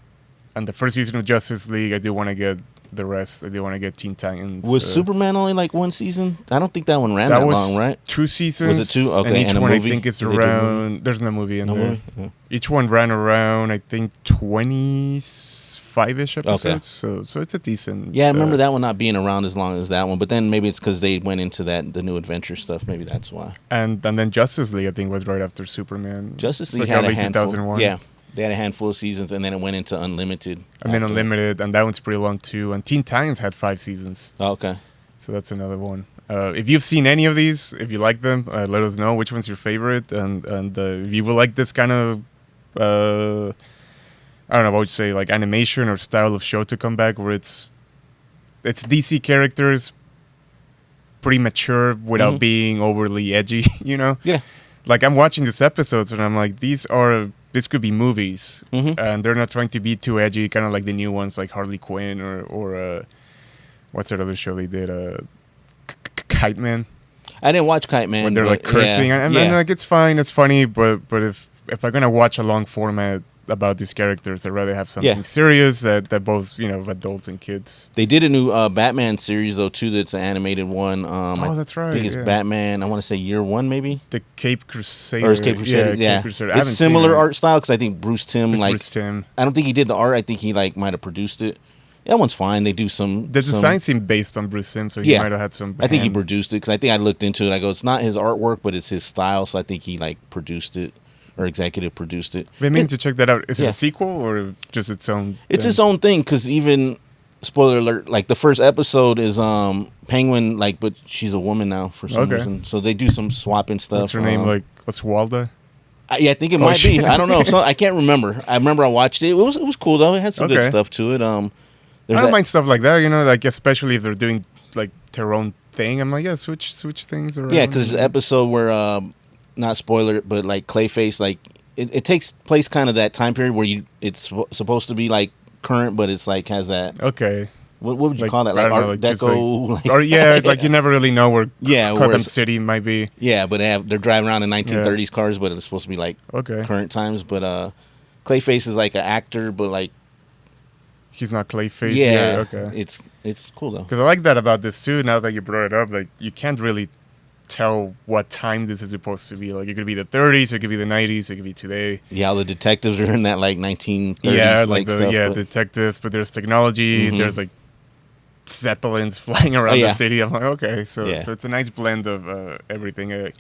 Speaker 1: and the first season of Justice League. I do want to get the rest. I do want to get Teen Titans.
Speaker 2: Was Superman only like one season? I don't think that one ran that long, right?
Speaker 1: 2 seasons.
Speaker 2: Was it 2? Okay,
Speaker 1: and each
Speaker 2: and a
Speaker 1: one
Speaker 2: movie?
Speaker 1: I think is
Speaker 2: Did they do a
Speaker 1: around. There's no movie in there.
Speaker 2: Movie? Yeah.
Speaker 1: Each one ran around, I think, 25-ish episodes. Okay. So it's a decent.
Speaker 2: Yeah, I remember that one not being around as long as that one, but then maybe it's because they went into the new adventure stuff. Maybe that's why.
Speaker 1: And then Justice League, I think, was right after Superman.
Speaker 2: Justice
Speaker 1: Like
Speaker 2: League had a handful.
Speaker 1: 2001.
Speaker 2: Yeah, they had a handful of seasons, and then it went into Unlimited.
Speaker 1: And then Unlimited, and that one's pretty long too. And Teen Titans had 5 seasons.
Speaker 2: Oh, okay.
Speaker 1: So that's another one. If you've seen any of these, if you like them, let us know which one's your favorite, and if you would like this kind of, I don't know what would you say, like animation or style of show to come back, where it's DC characters, pretty mature without being overly edgy,
Speaker 2: Yeah.
Speaker 1: Like I'm watching these episodes and I'm like, this could be movies, and they're not trying to be too edgy, kind of like the new ones like Harley Quinn or what's that other show they did? Kite Man.
Speaker 2: I didn't watch Kite Man.
Speaker 1: When they're like cursing, and like it's fine, it's funny, but if I'm gonna watch a long format about these characters, I'd rather have something serious that both adults and kids.
Speaker 2: They did a new Batman series though too. That's an animated one.
Speaker 1: That's right.
Speaker 2: I think it's Batman. I want to say Year One maybe.
Speaker 1: The Cape Crusader.
Speaker 2: Or it's Cape Crusader. Yeah.
Speaker 1: Cape Crusader.
Speaker 2: It's similar art style because I think Bruce Timm
Speaker 1: Bruce Timm.
Speaker 2: I don't think he did the art. I think he might have produced it. That one's fine. They do some.
Speaker 1: The design seemed based on Bruce Timm, so he might have had some.
Speaker 2: I think he produced it because I think I looked into it. I go, it's not his artwork, but it's his style. So I think he produced it or executive produced it.
Speaker 1: I mean to check that out. Is it a sequel or just its own?
Speaker 2: It's its own thing because even spoiler alert, like the first episode is Penguin, but she's a woman now for some reason. So they do some swapping stuff.
Speaker 1: What's her name? What's Walda?
Speaker 2: Yeah, I think it might be. I don't know. So I can't remember. I remember I watched it. It was cool though. It had some good stuff to it.
Speaker 1: I don't mind stuff like that, especially if they're doing their own thing. I'm like, yeah, switch things around.
Speaker 2: Yeah, because the episode where, not spoiler, but Clayface, it takes place kind of that time period where it's supposed to be current, but it's has that.
Speaker 1: Okay.
Speaker 2: What would you call that? Art Deco?
Speaker 1: Or you never really know where Gotham City might be.
Speaker 2: Yeah, but they're driving around in 1930s cars, but it's supposed to be current times. But Clayface is an actor, but
Speaker 1: he's not Clayface.
Speaker 2: Yeah,
Speaker 1: okay.
Speaker 2: It's cool though.
Speaker 1: Because I like that about this too. Now that you brought it up, you can't really tell what time this is supposed to be. It could be the 30s, it could be the 90s, it could be today.
Speaker 2: Yeah, all the detectives are in that 1930s stuff.
Speaker 1: Detectives, but there's technology. There's Zeppelins flying around the city. I'm like, okay, so it's a nice blend of everything.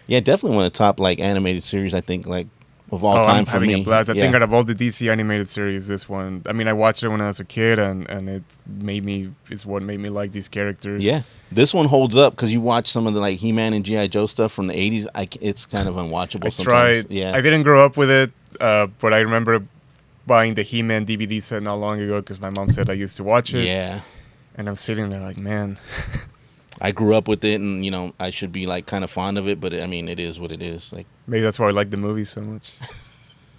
Speaker 2: Yeah, definitely one of the top animated series. I think of all time for me.
Speaker 1: I'm having a blast. I think out of all the DC animated series, this one. I mean, I watched it when I was a kid, and it's what made me like these characters.
Speaker 2: Yeah, this one holds up because you watch some of the He-Man and G.I. Joe stuff from the 80s. It's kind of unwatchable sometimes.
Speaker 1: Tried. Yeah, I didn't grow up with it, but I remember buying the He-Man DVD set not long ago because my mom said I used to watch it.
Speaker 2: Yeah,
Speaker 1: and I'm sitting there like, man.
Speaker 2: I grew up with it, and I should be kind of fond of it, but it is what it is.
Speaker 1: Maybe that's why I like the movie so much.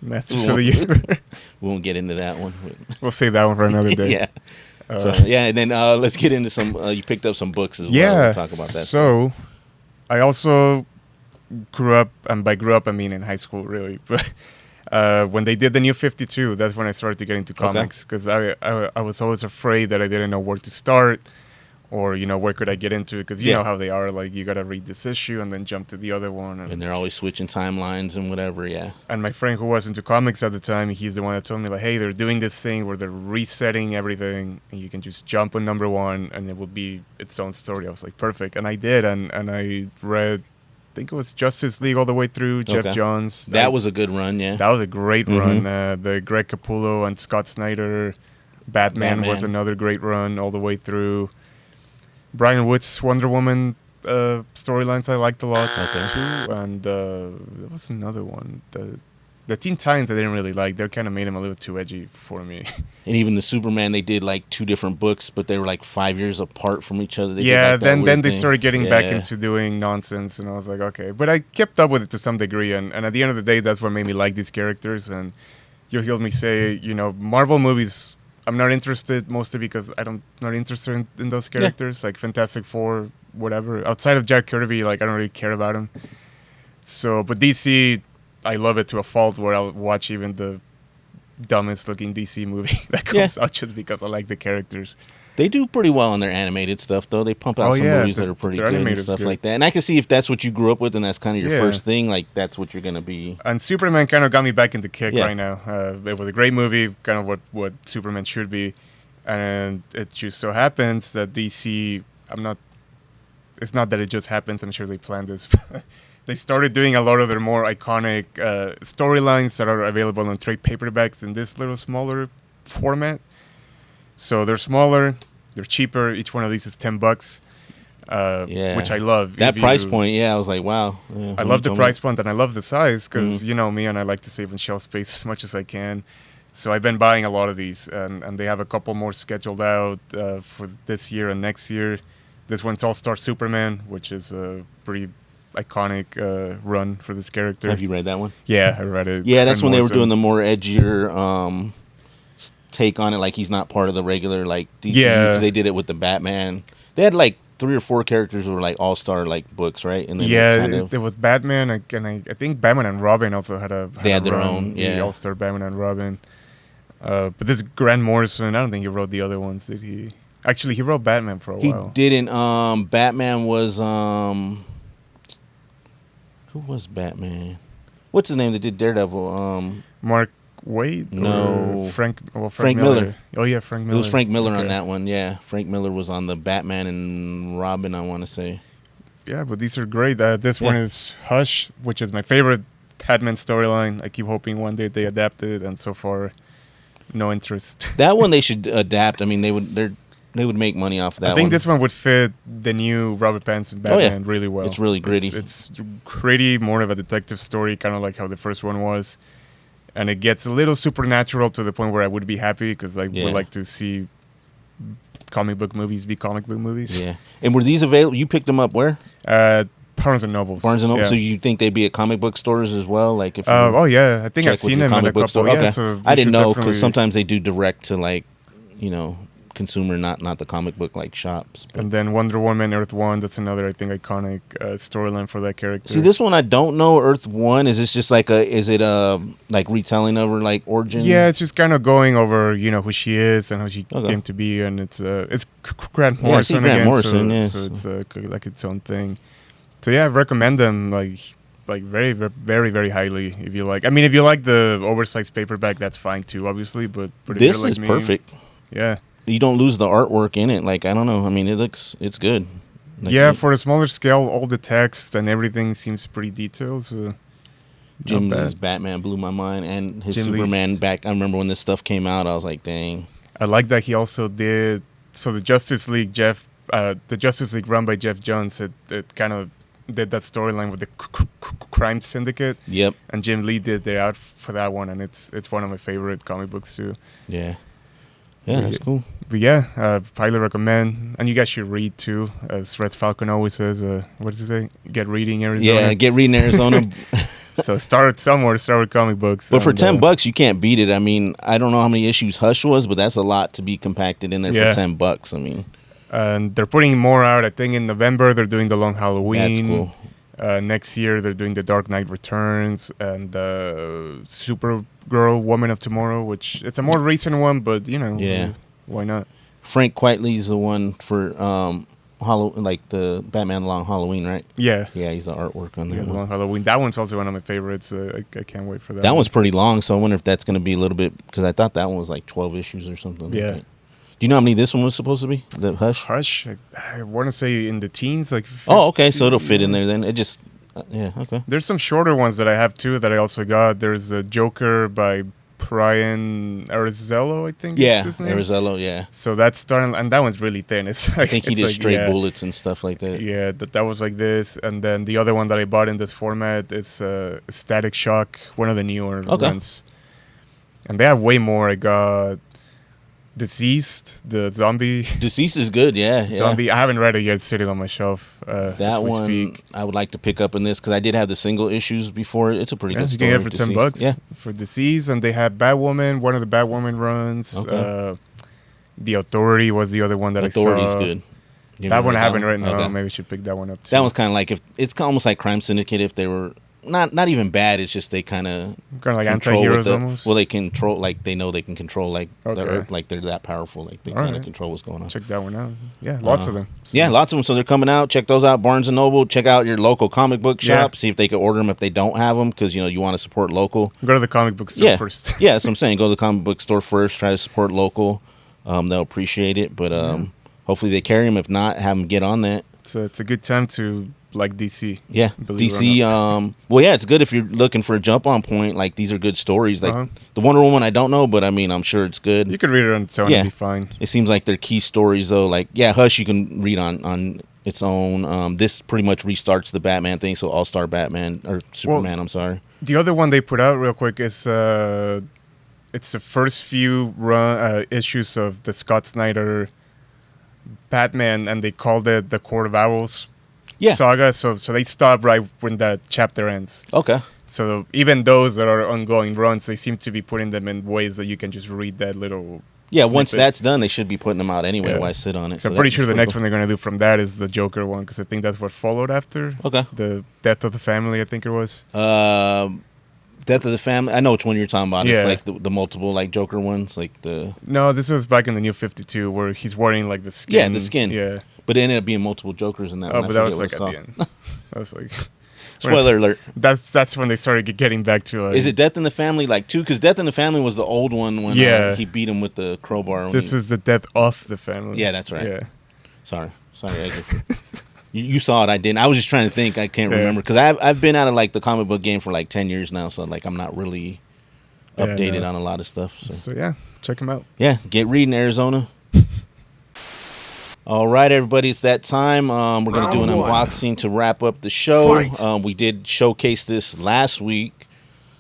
Speaker 1: Masters of the Universe.
Speaker 2: We won't get into that one.
Speaker 1: We'll save that one for another day.
Speaker 2: Yeah. And then let's get into some. You picked up some books as well.
Speaker 1: Yeah.
Speaker 2: We'll talk about that.
Speaker 1: So, I also grew up, and by grew up I mean in high school, really. But when they did the New 52, that's when I started to get into comics because I was always afraid that I didn't know where to start. Or, where could I get into it? Because you know how they are. You got to read this issue and then jump to the other one.
Speaker 2: And they're always switching timelines and whatever, yeah.
Speaker 1: And my friend who was into comics at the time, he's the one that told me, hey, they're doing this thing where they're resetting everything. And you can just jump on number 1 and it will be its own story. I was like, perfect. And I did. And I read, I think it was Justice League all the way through, Jeff Johns.
Speaker 2: That was a good run, yeah.
Speaker 1: That was a great run. The Greg Capullo and Scott Snyder. Batman was another great run all the way through. Brian Wood's Wonder Woman storylines I liked a lot too, and there was another one. The Teen Titans I didn't really like. They kind of made them a little too edgy for me.
Speaker 2: And even the Superman, they did 2 different books, but they were 5 years apart from each other.
Speaker 1: Then they started getting back into doing nonsense, and I was like, okay. But I kept up with it to some degree, and at the end of the day, that's what made me like these characters. And you'll hear me say, Marvel movies I'm not interested, mostly because not interested in those characters, like Fantastic Four, whatever. Outside of Jack Kirby, like I don't really care about him. So, but DC, I love it to a fault where I'll watch even the dumbest looking DC movie that comes out just because I like the characters.
Speaker 2: They do pretty well on their animated stuff, though. They pump out some movies that are pretty good and stuff like that. And I can see if that's what you grew up with and that's kind of your first thing, like that's what you're going to be.
Speaker 1: And Superman kind of got me back into kick right now. It was a great movie, kind of what Superman should be. And it just so happens that DC, it's not that it just happens, I'm sure they planned this. They started doing a lot of their more iconic storylines that are available on trade paperbacks in this little smaller format. So they're smaller, they're cheaper. Each one of these is $10, which I love.
Speaker 2: That price point, I was like, wow. Yeah,
Speaker 1: I love the price point and I love the size because you know me and I like to save on shelf space as much as I can. So I've been buying a lot of these, and they have a couple more scheduled out for this year and next year. This one's All-Star Superman, which is a pretty iconic run for this character.
Speaker 2: Have you read that one?
Speaker 1: Yeah, I read it.
Speaker 2: Yeah, that's when they were doing the more edgier take on it, like he's not part of the regular like DC. Because they did it with the Batman. They had like 3 or 4 characters who were like all-star like books, right? And then
Speaker 1: there was Batman, and I think Batman and Robin also had
Speaker 2: their own,
Speaker 1: the All-Star Batman and Robin. But this Grant Morrison, I don't think he wrote the other ones, did he? Actually, he wrote Batman for a while.
Speaker 2: He didn't. Batman was who was Batman? What's his name that did Daredevil?
Speaker 1: Mark Waid?
Speaker 2: No.
Speaker 1: Frank
Speaker 2: Miller.
Speaker 1: Oh, yeah, Frank Miller.
Speaker 2: It was Frank Miller on that one, yeah. Frank Miller was on the Batman and Robin, I want to say.
Speaker 1: Yeah, but these are great. This one is Hush, which is my favorite Batman storyline. I keep hoping one day they adapt it, and so far, no interest.
Speaker 2: That one they should adapt. I mean, they would make money off that one.
Speaker 1: I think this one would fit the new Robert Pattinson Batman really well.
Speaker 2: It's really gritty.
Speaker 1: It's gritty, more of a detective story, kind of like how the first one was. And it gets a little supernatural to the point where I would be happy because I would like to see comic book movies be comic book movies.
Speaker 2: Yeah. And were these available? You picked them up where?
Speaker 1: Barnes and Nobles.
Speaker 2: Barnes and Nobles.
Speaker 1: Yeah.
Speaker 2: So you think they'd be at comic book stores as well? Like if
Speaker 1: oh yeah, I think I've seen them in a couple.
Speaker 2: Okay.
Speaker 1: Yeah, so
Speaker 2: I didn't know because sometimes they do direct to like, consumer, not the comic book like shops. But.
Speaker 1: And then Wonder Woman, Earth One. That's another I think iconic storyline for that character.
Speaker 2: See, this one I don't know. Earth One, is this just like like retelling of her like origin?
Speaker 1: Yeah, it's just kind of going over who she is and how she came to be, and it's Grant Morrison again. So it's like its own thing. So yeah, I recommend them like very, very, very, very highly if you like. I mean, if you like the oversized paperback, that's fine too, obviously. But
Speaker 2: this is perfect.
Speaker 1: Yeah.
Speaker 2: You don't lose the artwork in it. Like, I don't know. I mean, it's good.
Speaker 1: Like, for a smaller scale, all the text and everything seems pretty detailed. So
Speaker 2: Jim Lee's Batman blew my mind, and his Superman back. I remember when this stuff came out, I was like, dang.
Speaker 1: I like that he also did. So the Justice League run by Jeff Johns, it kind of did that storyline with the crime syndicate.
Speaker 2: Yep.
Speaker 1: And Jim Lee did the art for that one, and it's one of my favorite comic books too.
Speaker 2: Yeah. Yeah, that's cool.
Speaker 1: But yeah, highly recommend. And you guys should read too, as Red Falcon always says. What does he say? Get reading Arizona.
Speaker 2: Yeah, get reading Arizona.
Speaker 1: So start somewhere. Start with comic books.
Speaker 2: But for $10, you can't beat it. I mean, I don't know how many issues Hush was, but that's a lot to be compacted in there for $10. I mean,
Speaker 1: and they're putting more out. I think in November they're doing the Long Halloween.
Speaker 2: That's cool.
Speaker 1: Next year they're doing the Dark Knight Returns and Supergirl, Woman of Tomorrow, which it's a more recent one, but why not?
Speaker 2: Frank Quitely's the one for like the Batman Long Halloween, right?
Speaker 1: Yeah,
Speaker 2: he's the artwork on there.
Speaker 1: Long Halloween. That one's also one of my favorites. I can't wait for that.
Speaker 2: That one's pretty long, so I wonder if that's going to be a little bit because I thought that one was like 12 issues or something.
Speaker 1: Yeah.
Speaker 2: Like do you know how many this one was supposed to be? The
Speaker 1: Hush. I want to say in the teens, like. 50,
Speaker 2: okay, so it'll fit in there then. It just, okay.
Speaker 1: There's some shorter ones that I have too that I also got. There's a Joker by Brian Arzello, I think.
Speaker 2: Yeah,
Speaker 1: is his name.
Speaker 2: Arzello, yeah.
Speaker 1: So that's starting, and that one's really thin. It's like,
Speaker 2: I think he did straight bullets and stuff like that.
Speaker 1: Yeah, that was like this, and then the other one that I bought in this format is Static Shock, one of the newer ones. And they have way more. I got Deceased, the zombie.
Speaker 2: Deceased is good,
Speaker 1: Zombie. I haven't read it yet. It's sitting on my shelf.
Speaker 2: That one I would like to pick up in this because I did have the single issues before. It's a pretty good story.
Speaker 1: You can get it for $10.
Speaker 2: Yeah,
Speaker 1: for Deceased, and they have Batwoman, one of the Batwoman runs.
Speaker 2: Okay.
Speaker 1: The Authority was the other one that
Speaker 2: Authority's
Speaker 1: I saw.
Speaker 2: good.
Speaker 1: That one I haven't written.
Speaker 2: Okay.
Speaker 1: Maybe we should pick that one up too.
Speaker 2: That one's kind of like, if it's almost like Crime Syndicate if they were not even bad. It's just they kind of
Speaker 1: like anti-heroes almost.
Speaker 2: Well, they control, like they know they can control the
Speaker 1: Okay.
Speaker 2: earth, like they're that powerful, like they kind of control what's going on.
Speaker 1: Check that one out. Yeah, lots of them. So.
Speaker 2: Yeah, lots of them. So they're coming out. Check those out. Barnes and Noble. Check out your local comic book shop. See if they can order them if they don't have them, because you want to support local.
Speaker 1: Go to the comic book store first.
Speaker 2: Yeah, that's what I'm saying. Go to the comic book store first. Try to support local. They'll appreciate it. But hopefully they carry them. If not, have them get on that.
Speaker 1: So it's a good time to like DC.
Speaker 2: Yeah, DC. Well, yeah, it's good if you're looking for a jump on point. Like, these are good stories. Like the Wonder Woman, I don't know, but I mean, I'm sure it's good.
Speaker 1: You could read it on its own and be fine.
Speaker 2: It seems like they're key stories though. Like, Hush, you can read on its own. This pretty much restarts the Batman thing. So All-Star Batman or Superman.
Speaker 1: Well,
Speaker 2: I'm sorry.
Speaker 1: The other one they put out real quick is it's the first few issues of the Scott Snyder Batman, and they called it the Court of Owls saga. So they stop right when that chapter ends.
Speaker 2: Okay.
Speaker 1: So even those that are ongoing runs, they seem to be putting them in ways that you can just read that little.
Speaker 2: Yeah,
Speaker 1: snippet.
Speaker 2: Once that's done, they should be putting them out anyway. Why sit on it?
Speaker 1: So I'm pretty sure the next one they're going to do from that is the Joker one, because I think that's what followed after.
Speaker 2: Okay.
Speaker 1: The Death of the Family, I think it was.
Speaker 2: Death of the Family. I know which one you're talking about.
Speaker 1: Yeah.
Speaker 2: It's like the multiple like Joker ones, like the.
Speaker 1: No, this was back in the New 52 where he's wearing like the skin.
Speaker 2: Yeah, the skin.
Speaker 1: Yeah.
Speaker 2: But it ended up being multiple Jokers in that.
Speaker 1: Oh,
Speaker 2: one.
Speaker 1: but that was like at the end. That was like.
Speaker 2: Spoiler alert.
Speaker 1: That's when they started getting back to like.
Speaker 2: Is it Death in the Family like 2? Because Death in the Family was the old one when he beat him with the crowbar.
Speaker 1: This is the Death of the Family.
Speaker 2: Yeah, that's right.
Speaker 1: Yeah.
Speaker 2: Sorry, Edgar. You saw it. I didn't. I was just trying to think. I can't remember because I've been out of like the comic book game for like 10 years now, so like I'm not really updated on a lot of stuff.
Speaker 1: So yeah, check them out.
Speaker 2: Yeah, get reading, Arizona. All right, everybody, it's that time. We're going to do an unboxing to wrap up the show. We did showcase this last week,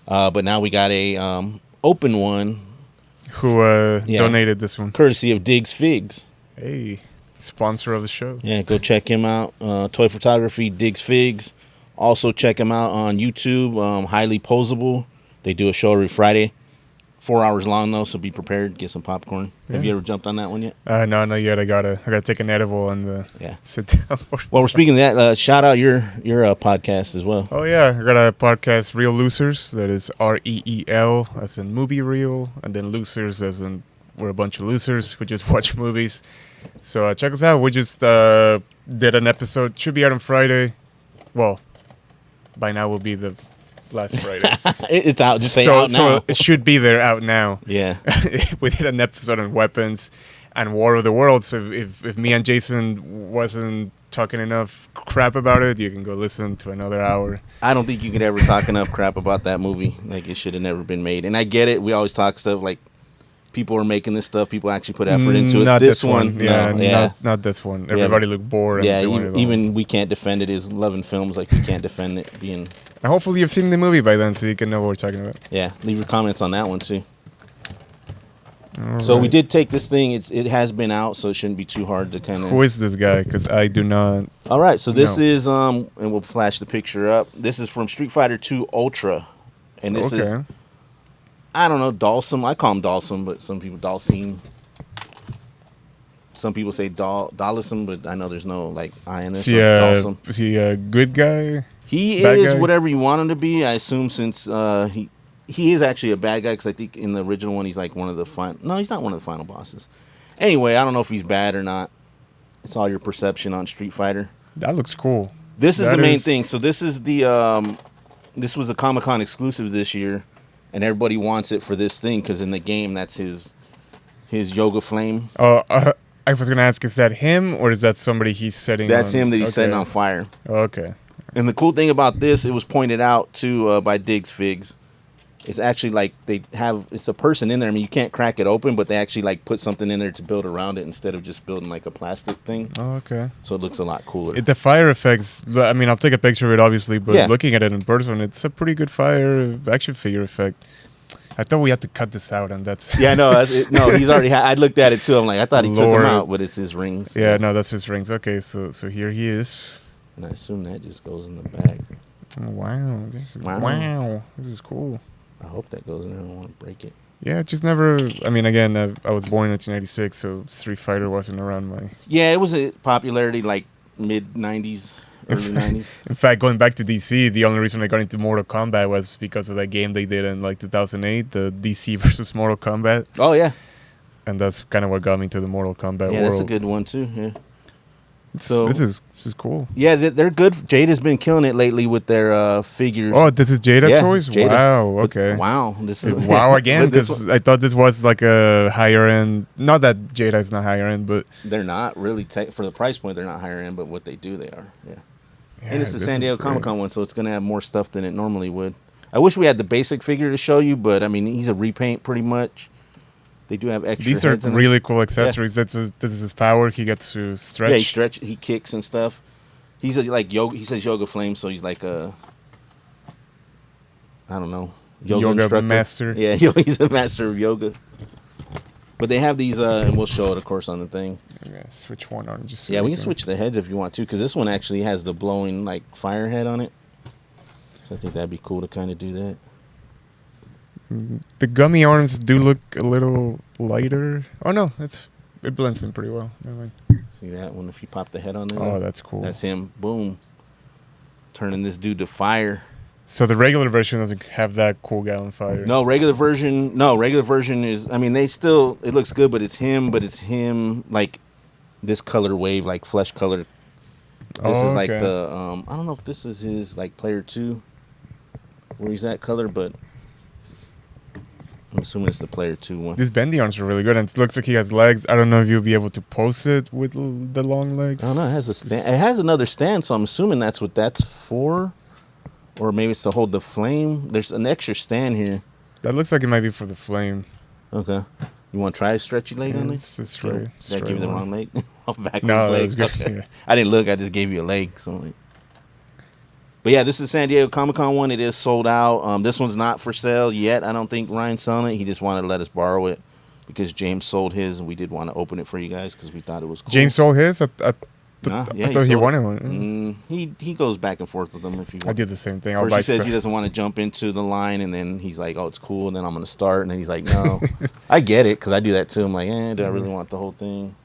Speaker 2: but now we got a open one.
Speaker 1: Who donated this one?
Speaker 2: Courtesy of Diggs Figs.
Speaker 1: Hey, sponsor of the show.
Speaker 2: Yeah, go check him out. Toy Photography, Diggs Figs. Also check him out on YouTube, Highly Posable. They do a show every Friday. 4 hours long though, so be prepared. Get some popcorn. Yeah. Have you ever jumped on that one yet?
Speaker 1: No, not yet. I gotta take an edible and sit down.
Speaker 2: Well, we're speaking of that. Shout out your podcast as well.
Speaker 1: Oh yeah, I got a podcast, Real Losers. That is REEL, as in movie reel, and then Losers, as in we're a bunch of losers who just watch movies. So check us out. We just did an episode. Should be out on Friday. Well, by now will be the last Friday.
Speaker 2: It's out. Just say out now.
Speaker 1: So it should be there out now.
Speaker 2: Yeah.
Speaker 1: We did an episode on weapons and War of the Worlds. So if me and Jason wasn't talking enough crap about it, you can go listen to another hour.
Speaker 2: I don't think you could ever talk enough crap about that movie. Like, it should have never been made. And I get it. We always talk stuff like people are making this stuff. People actually put effort into it.
Speaker 1: Not
Speaker 2: this one.
Speaker 1: Yeah,
Speaker 2: no,
Speaker 1: not this one. Everybody looked bored.
Speaker 2: Yeah, even we can't defend it as loving films. Like, we can't defend it being...
Speaker 1: And hopefully you've seen the movie by then so you can know what we're talking about.
Speaker 2: Yeah, leave your comments on that one too.
Speaker 1: All
Speaker 2: so
Speaker 1: right.
Speaker 2: we did take this thing. It has been out, so it shouldn't be too hard to kind of...
Speaker 1: Who is this guy? Because I do not...
Speaker 2: All right, so this is... and we'll flash the picture up. This is from Street Fighter 2 Ultra. And this is... I don't know, Dalsum. I call him Dalsum, but some people Dalsim. Some people say Dalsum, but I know there's no like I in this.
Speaker 1: So is he a good guy?
Speaker 2: He is whatever you want him to be. I assume since he is actually a bad guy because I think in the original one he's like one of the final. No, he's not one of the final bosses. Anyway, I don't know if he's bad or not. It's all your perception on Street Fighter.
Speaker 1: That looks cool.
Speaker 2: This is the main thing. So this is the this was a Comic-Con exclusive this year, and everybody wants it for this thing because in the game that's his yoga flame.
Speaker 1: Oh, I was gonna ask, is that him or is that somebody he's setting?
Speaker 2: That's him that he's setting on fire.
Speaker 1: Okay.
Speaker 2: And the cool thing about this, it was pointed out too by Diggs Figs. It's actually like it's a person in there. I mean, you can't crack it open, but they actually like put something in there to build around it instead of just building like a plastic thing.
Speaker 1: Oh, okay.
Speaker 2: So it looks a lot cooler.
Speaker 1: The fire effects, I mean, I'll take a picture of it obviously, but looking at it in person, it's a pretty good action figure effect. I thought we had to cut this out, and that's...
Speaker 2: Yeah, no, no, he's already... I looked at it, too. I'm like, I thought he took him out, but it's his rings.
Speaker 1: Yeah, no, that's his rings. Okay, so here he is.
Speaker 2: And I assume that just goes in the bag.
Speaker 1: Oh, wow. This is cool.
Speaker 2: I hope that goes in there. I don't want to break it.
Speaker 1: Yeah, just never. I mean, again, I was born in 1996, so Street Fighter wasn't around my.
Speaker 2: Yeah, it was a popularity like mid 90s, early 90s.
Speaker 1: In fact, going back to DC, the only reason I got into Mortal Kombat was because of that game they did in like 2008, the DC versus Mortal Kombat,
Speaker 2: Oh yeah,
Speaker 1: and that's kind of what got me to the Mortal Kombat
Speaker 2: yeah,
Speaker 1: world.
Speaker 2: that's a good one too. Yeah.
Speaker 1: So this is cool.
Speaker 2: Yeah, they're good. Jade has been killing it lately with their figures.
Speaker 1: Oh, this is Jada
Speaker 2: Yeah,
Speaker 1: toys.
Speaker 2: Jada.
Speaker 1: Wow.
Speaker 2: But-
Speaker 1: Okay.
Speaker 2: wow. This is
Speaker 1: Wow again,
Speaker 2: Look, this
Speaker 1: because
Speaker 2: one-
Speaker 1: I thought this was like a higher end. Not that Jada is not higher end, but
Speaker 2: they're not really for the price point. They're not higher end, but what they do, they are. Yeah. And it's the
Speaker 1: this
Speaker 2: San
Speaker 1: is
Speaker 2: Diego
Speaker 1: great.
Speaker 2: Comic-Con one, so it's gonna have more stuff than it normally would. I wish we had the basic figure to show you, but I mean, he's a repaint pretty much. They do have extra.
Speaker 1: These are
Speaker 2: heads in them.
Speaker 1: really cool accessories. This is his power. He gets to stretch.
Speaker 2: Yeah, he kicks and stuff. He's like yoga. He says yoga flame, so he's like a, I don't know, yoga instructor.
Speaker 1: master.
Speaker 2: Yeah, he's a master of yoga. But they have these, and we'll show it, of course, on the thing.
Speaker 1: Yeah, switch one on. Just so
Speaker 2: Yeah, we can switch the heads if you want to, because this one actually has the blowing like fire head on it. So I think that'd be cool to kind of do that.
Speaker 1: The gummy arms do look a little lighter. Oh no, it blends in pretty well. Never mind.
Speaker 2: See that one? If you pop the head on there.
Speaker 1: Oh, that's cool.
Speaker 2: That's him. Boom. Turning this dude to fire.
Speaker 1: So the regular version doesn't have that cool guy on fire.
Speaker 2: No, regular version is, I mean, it looks good, but it's him like this color wave, like flesh color. This is like
Speaker 1: okay.
Speaker 2: the, I don't know if this is his like player 2, where he's that color, but I'm assuming it's the player 2 one.
Speaker 1: These bendy arms are really good, and it looks like he has legs. I don't know if you'll be able to pose it with the long legs.
Speaker 2: I don't know, it has a stand. It has another stand, so I'm assuming that's what that's for. Or maybe it's to hold the flame. There's an extra stand here.
Speaker 1: That looks like it might be for the flame.
Speaker 2: Okay. You want to try a stretchy leg on there?
Speaker 1: It's
Speaker 2: Okay.
Speaker 1: right.
Speaker 2: Did I give you the wrong leg? Backwards
Speaker 1: No, that
Speaker 2: leg.
Speaker 1: was good.
Speaker 2: Okay.
Speaker 1: Yeah.
Speaker 2: I didn't look. I just gave you a leg. So like. But yeah, this is the San Diego Comic-Con one. It is sold out. This one's not for sale yet. I don't think Ryan's selling it. He just wanted to let us borrow it because James sold his, and we did want to open it for you guys because we thought it was cool.
Speaker 1: James sold his. I
Speaker 2: Nah, yeah,
Speaker 1: thought he
Speaker 2: sold
Speaker 1: wanted
Speaker 2: it.
Speaker 1: one.
Speaker 2: He goes back and forth with them if you want.
Speaker 1: I did the same thing. I'll
Speaker 2: First
Speaker 1: buy
Speaker 2: he says
Speaker 1: stuff.
Speaker 2: he doesn't want to jump into the line, and then he's like, "Oh, it's cool," and then I'm gonna start, and then he's like, "No." I get it because I do that too. I'm like, do I really want the whole thing?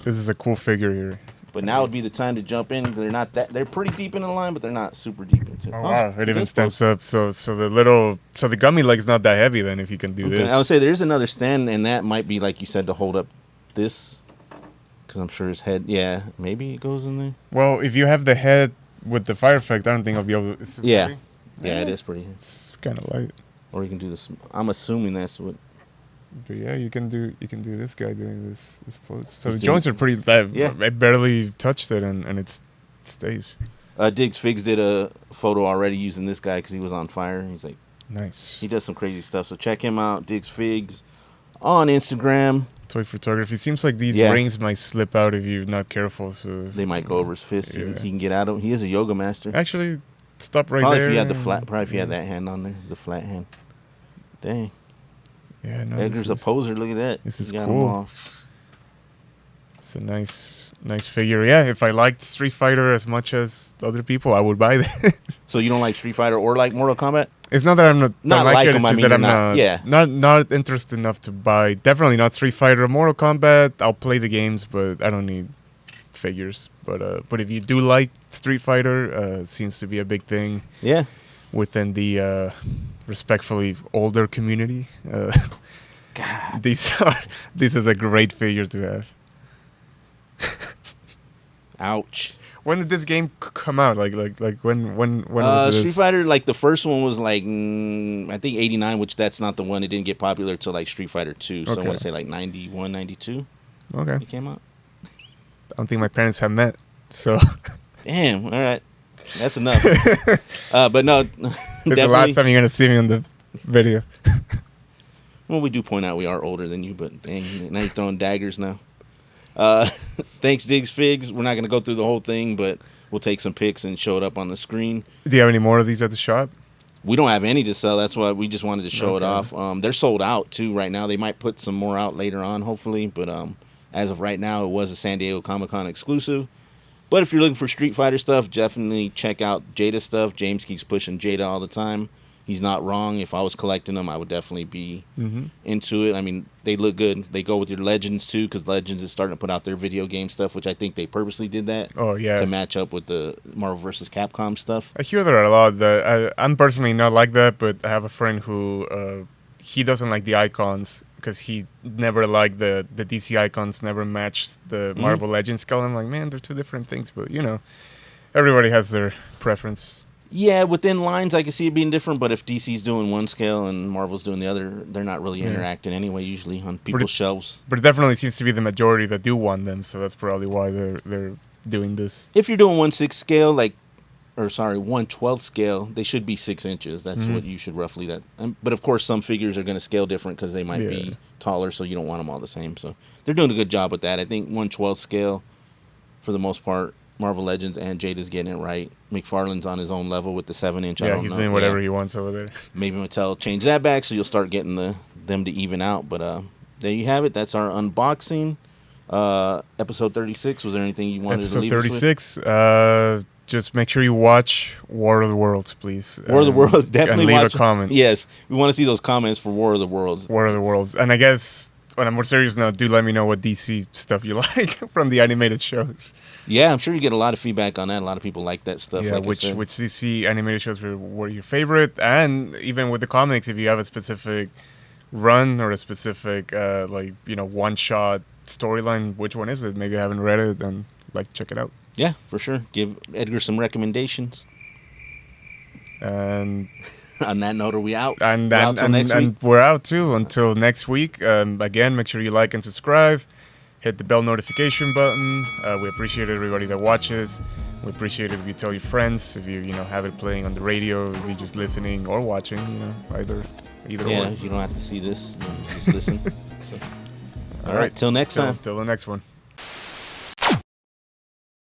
Speaker 1: This is a cool figure here.
Speaker 2: But now would be the time to jump in. They're pretty deep into the line, but they're not super deep into it.
Speaker 1: Oh wow! It even
Speaker 2: this
Speaker 1: stands up. So the gummy leg's not that heavy then. If you can do
Speaker 2: Okay,
Speaker 1: this.
Speaker 2: I would say there's another stand, and that might be like you said to hold up this, because I'm sure his head. Yeah, maybe it goes in there.
Speaker 1: Well, if you have the head with the fire effect, I don't think I'll be able to. It's
Speaker 2: Yeah,
Speaker 1: heavy.
Speaker 2: yeah, it is pretty.
Speaker 1: It's kind of light.
Speaker 2: Or you can do this. I'm assuming that's what.
Speaker 1: But yeah, you can do this guy doing this pose. So
Speaker 2: He's
Speaker 1: the
Speaker 2: doing-
Speaker 1: joints are pretty.
Speaker 2: Yeah.
Speaker 1: I barely touched it, and it stays
Speaker 2: Diggs Figs did a photo already using this guy because he was on fire. He's like,
Speaker 1: nice.
Speaker 2: he does some crazy stuff. So check him out, Diggs Figs, on Instagram.
Speaker 1: Toy photography. Seems like these
Speaker 2: Yeah.
Speaker 1: rings might slip out if you're not careful. So
Speaker 2: They might go over his fist.
Speaker 1: Yeah.
Speaker 2: He can get out of. He is a yoga master.
Speaker 1: Actually, stop right
Speaker 2: Probably
Speaker 1: there.
Speaker 2: if you had the flat. Probably if you had that hand on there, the flat hand. Dang,
Speaker 1: Yeah, no.
Speaker 2: Edgar's a poser. Look at that.
Speaker 1: this is
Speaker 2: He got 'em
Speaker 1: cool.
Speaker 2: all.
Speaker 1: It's a nice figure. Yeah, if I liked Street Fighter as much as other people, I would buy this.
Speaker 2: So you don't like Street Fighter or like Mortal Kombat?
Speaker 1: It's not that I'm not
Speaker 2: Not
Speaker 1: like
Speaker 2: like
Speaker 1: it.
Speaker 2: them,
Speaker 1: It's
Speaker 2: I
Speaker 1: just
Speaker 2: mean,
Speaker 1: that I'm
Speaker 2: you're not-
Speaker 1: not.
Speaker 2: yeah.
Speaker 1: Not interested enough to buy. Definitely not Street Fighter, Mortal Kombat. I'll play the games, but I don't need figures. But if you do like Street Fighter, it seems to be a big thing
Speaker 2: Yeah.
Speaker 1: within the respectfully older community. This is a great figure to have.
Speaker 2: Ouch.
Speaker 1: When did this game come out? Like when was this?
Speaker 2: Street Fighter, like the first one was like I think 89, which that's not the one. It didn't get popular until like Street Fighter 2. So I
Speaker 1: Okay.
Speaker 2: want to say like 91, 92
Speaker 1: Okay,
Speaker 2: it came out.
Speaker 1: I don't think my parents have met. So
Speaker 2: Damn. All right. That's enough. But no,
Speaker 1: it's the
Speaker 2: definitely.
Speaker 1: last time you're gonna see me on the video.
Speaker 2: Well, we do point out we are older than you, but dang, now you're throwing daggers now. Thanks, Diggs Figs. We're not going to go through the whole thing, but we'll take some pics and show it up on the screen.
Speaker 1: Do you have any more of these at the shop?
Speaker 2: We don't have any to sell. That's why we just wanted to show it
Speaker 1: Okay.
Speaker 2: off. They're sold out, too, right now. They might put some more out later on, hopefully. But as of right now, it was a San Diego Comic-Con exclusive. But if you're looking for Street Fighter stuff, definitely check out Jada stuff. James keeps pushing Jada all the time. he's not wrong. If I was collecting them, I would definitely be into it. I mean, they look good. They go with your Legends too, because Legends is starting to put out their video game stuff, which I think they purposely did that.
Speaker 1: Oh yeah,
Speaker 2: to match up with the Marvel vs. Capcom stuff.
Speaker 1: I hear there are a lot that I'm personally not like that, but I have a friend who he doesn't like the icons because he never liked the DC icons, never matched the Marvel Legends scale. I'm like, man, they're two different things, but you know, everybody has their preference.
Speaker 2: Yeah, within lines, I can see it being different, but if DC's doing one scale and Marvel's doing the other, they're not really interacting anyway, usually, on people's shelves.
Speaker 1: But it definitely seems to be the majority that do want them, so that's probably why they're doing this.
Speaker 2: If you're doing 1/6 scale, 1/12 scale, they should be 6 inches. That's what you should roughly but of course, some figures are going to scale different because they might be taller, so you don't want them all the same. So they're doing a good job with that. I think 1/12 scale, for the most part, Marvel Legends and Jada's getting it right. McFarlane's on his own level with the 7-inch.
Speaker 1: Yeah, he's doing whatever he wants over there.
Speaker 2: Maybe Mattel change that back, so you'll start getting them to even out. But there you have it. That's our unboxing. Episode 36. Was there anything you wanted to leave us with?
Speaker 1: Episode 36. Just make sure you watch War of the Worlds, please.
Speaker 2: War of the Worlds. Definitely
Speaker 1: and leave
Speaker 2: watch
Speaker 1: a comment.
Speaker 2: Yes, we want to see those comments for War of the Worlds.
Speaker 1: War of the Worlds. And I guess on a more serious note, do let me know what DC stuff you like from the animated shows.
Speaker 2: Yeah, I'm sure you get a lot of feedback on that. A lot of people like that stuff.
Speaker 1: Yeah, which DC animated shows were your favorite, and even with the comics, if you have a specific run or a specific one-shot storyline, which one is it? Maybe I haven't read it, and check it out.
Speaker 2: Yeah, for sure. Give Edgar some recommendations.
Speaker 1: And
Speaker 2: on that note, are we out?
Speaker 1: And
Speaker 2: we're out till next week.
Speaker 1: We're out too until next week. Again, make sure you like and subscribe. Hit the bell notification button. We appreciate everybody that watches. We appreciate it if you tell your friends, if you have it playing on the radio, if you're just listening or watching, either or.
Speaker 2: Yeah, you don't have to see this. You just listen. So. All right, till next time.
Speaker 1: Till the next one.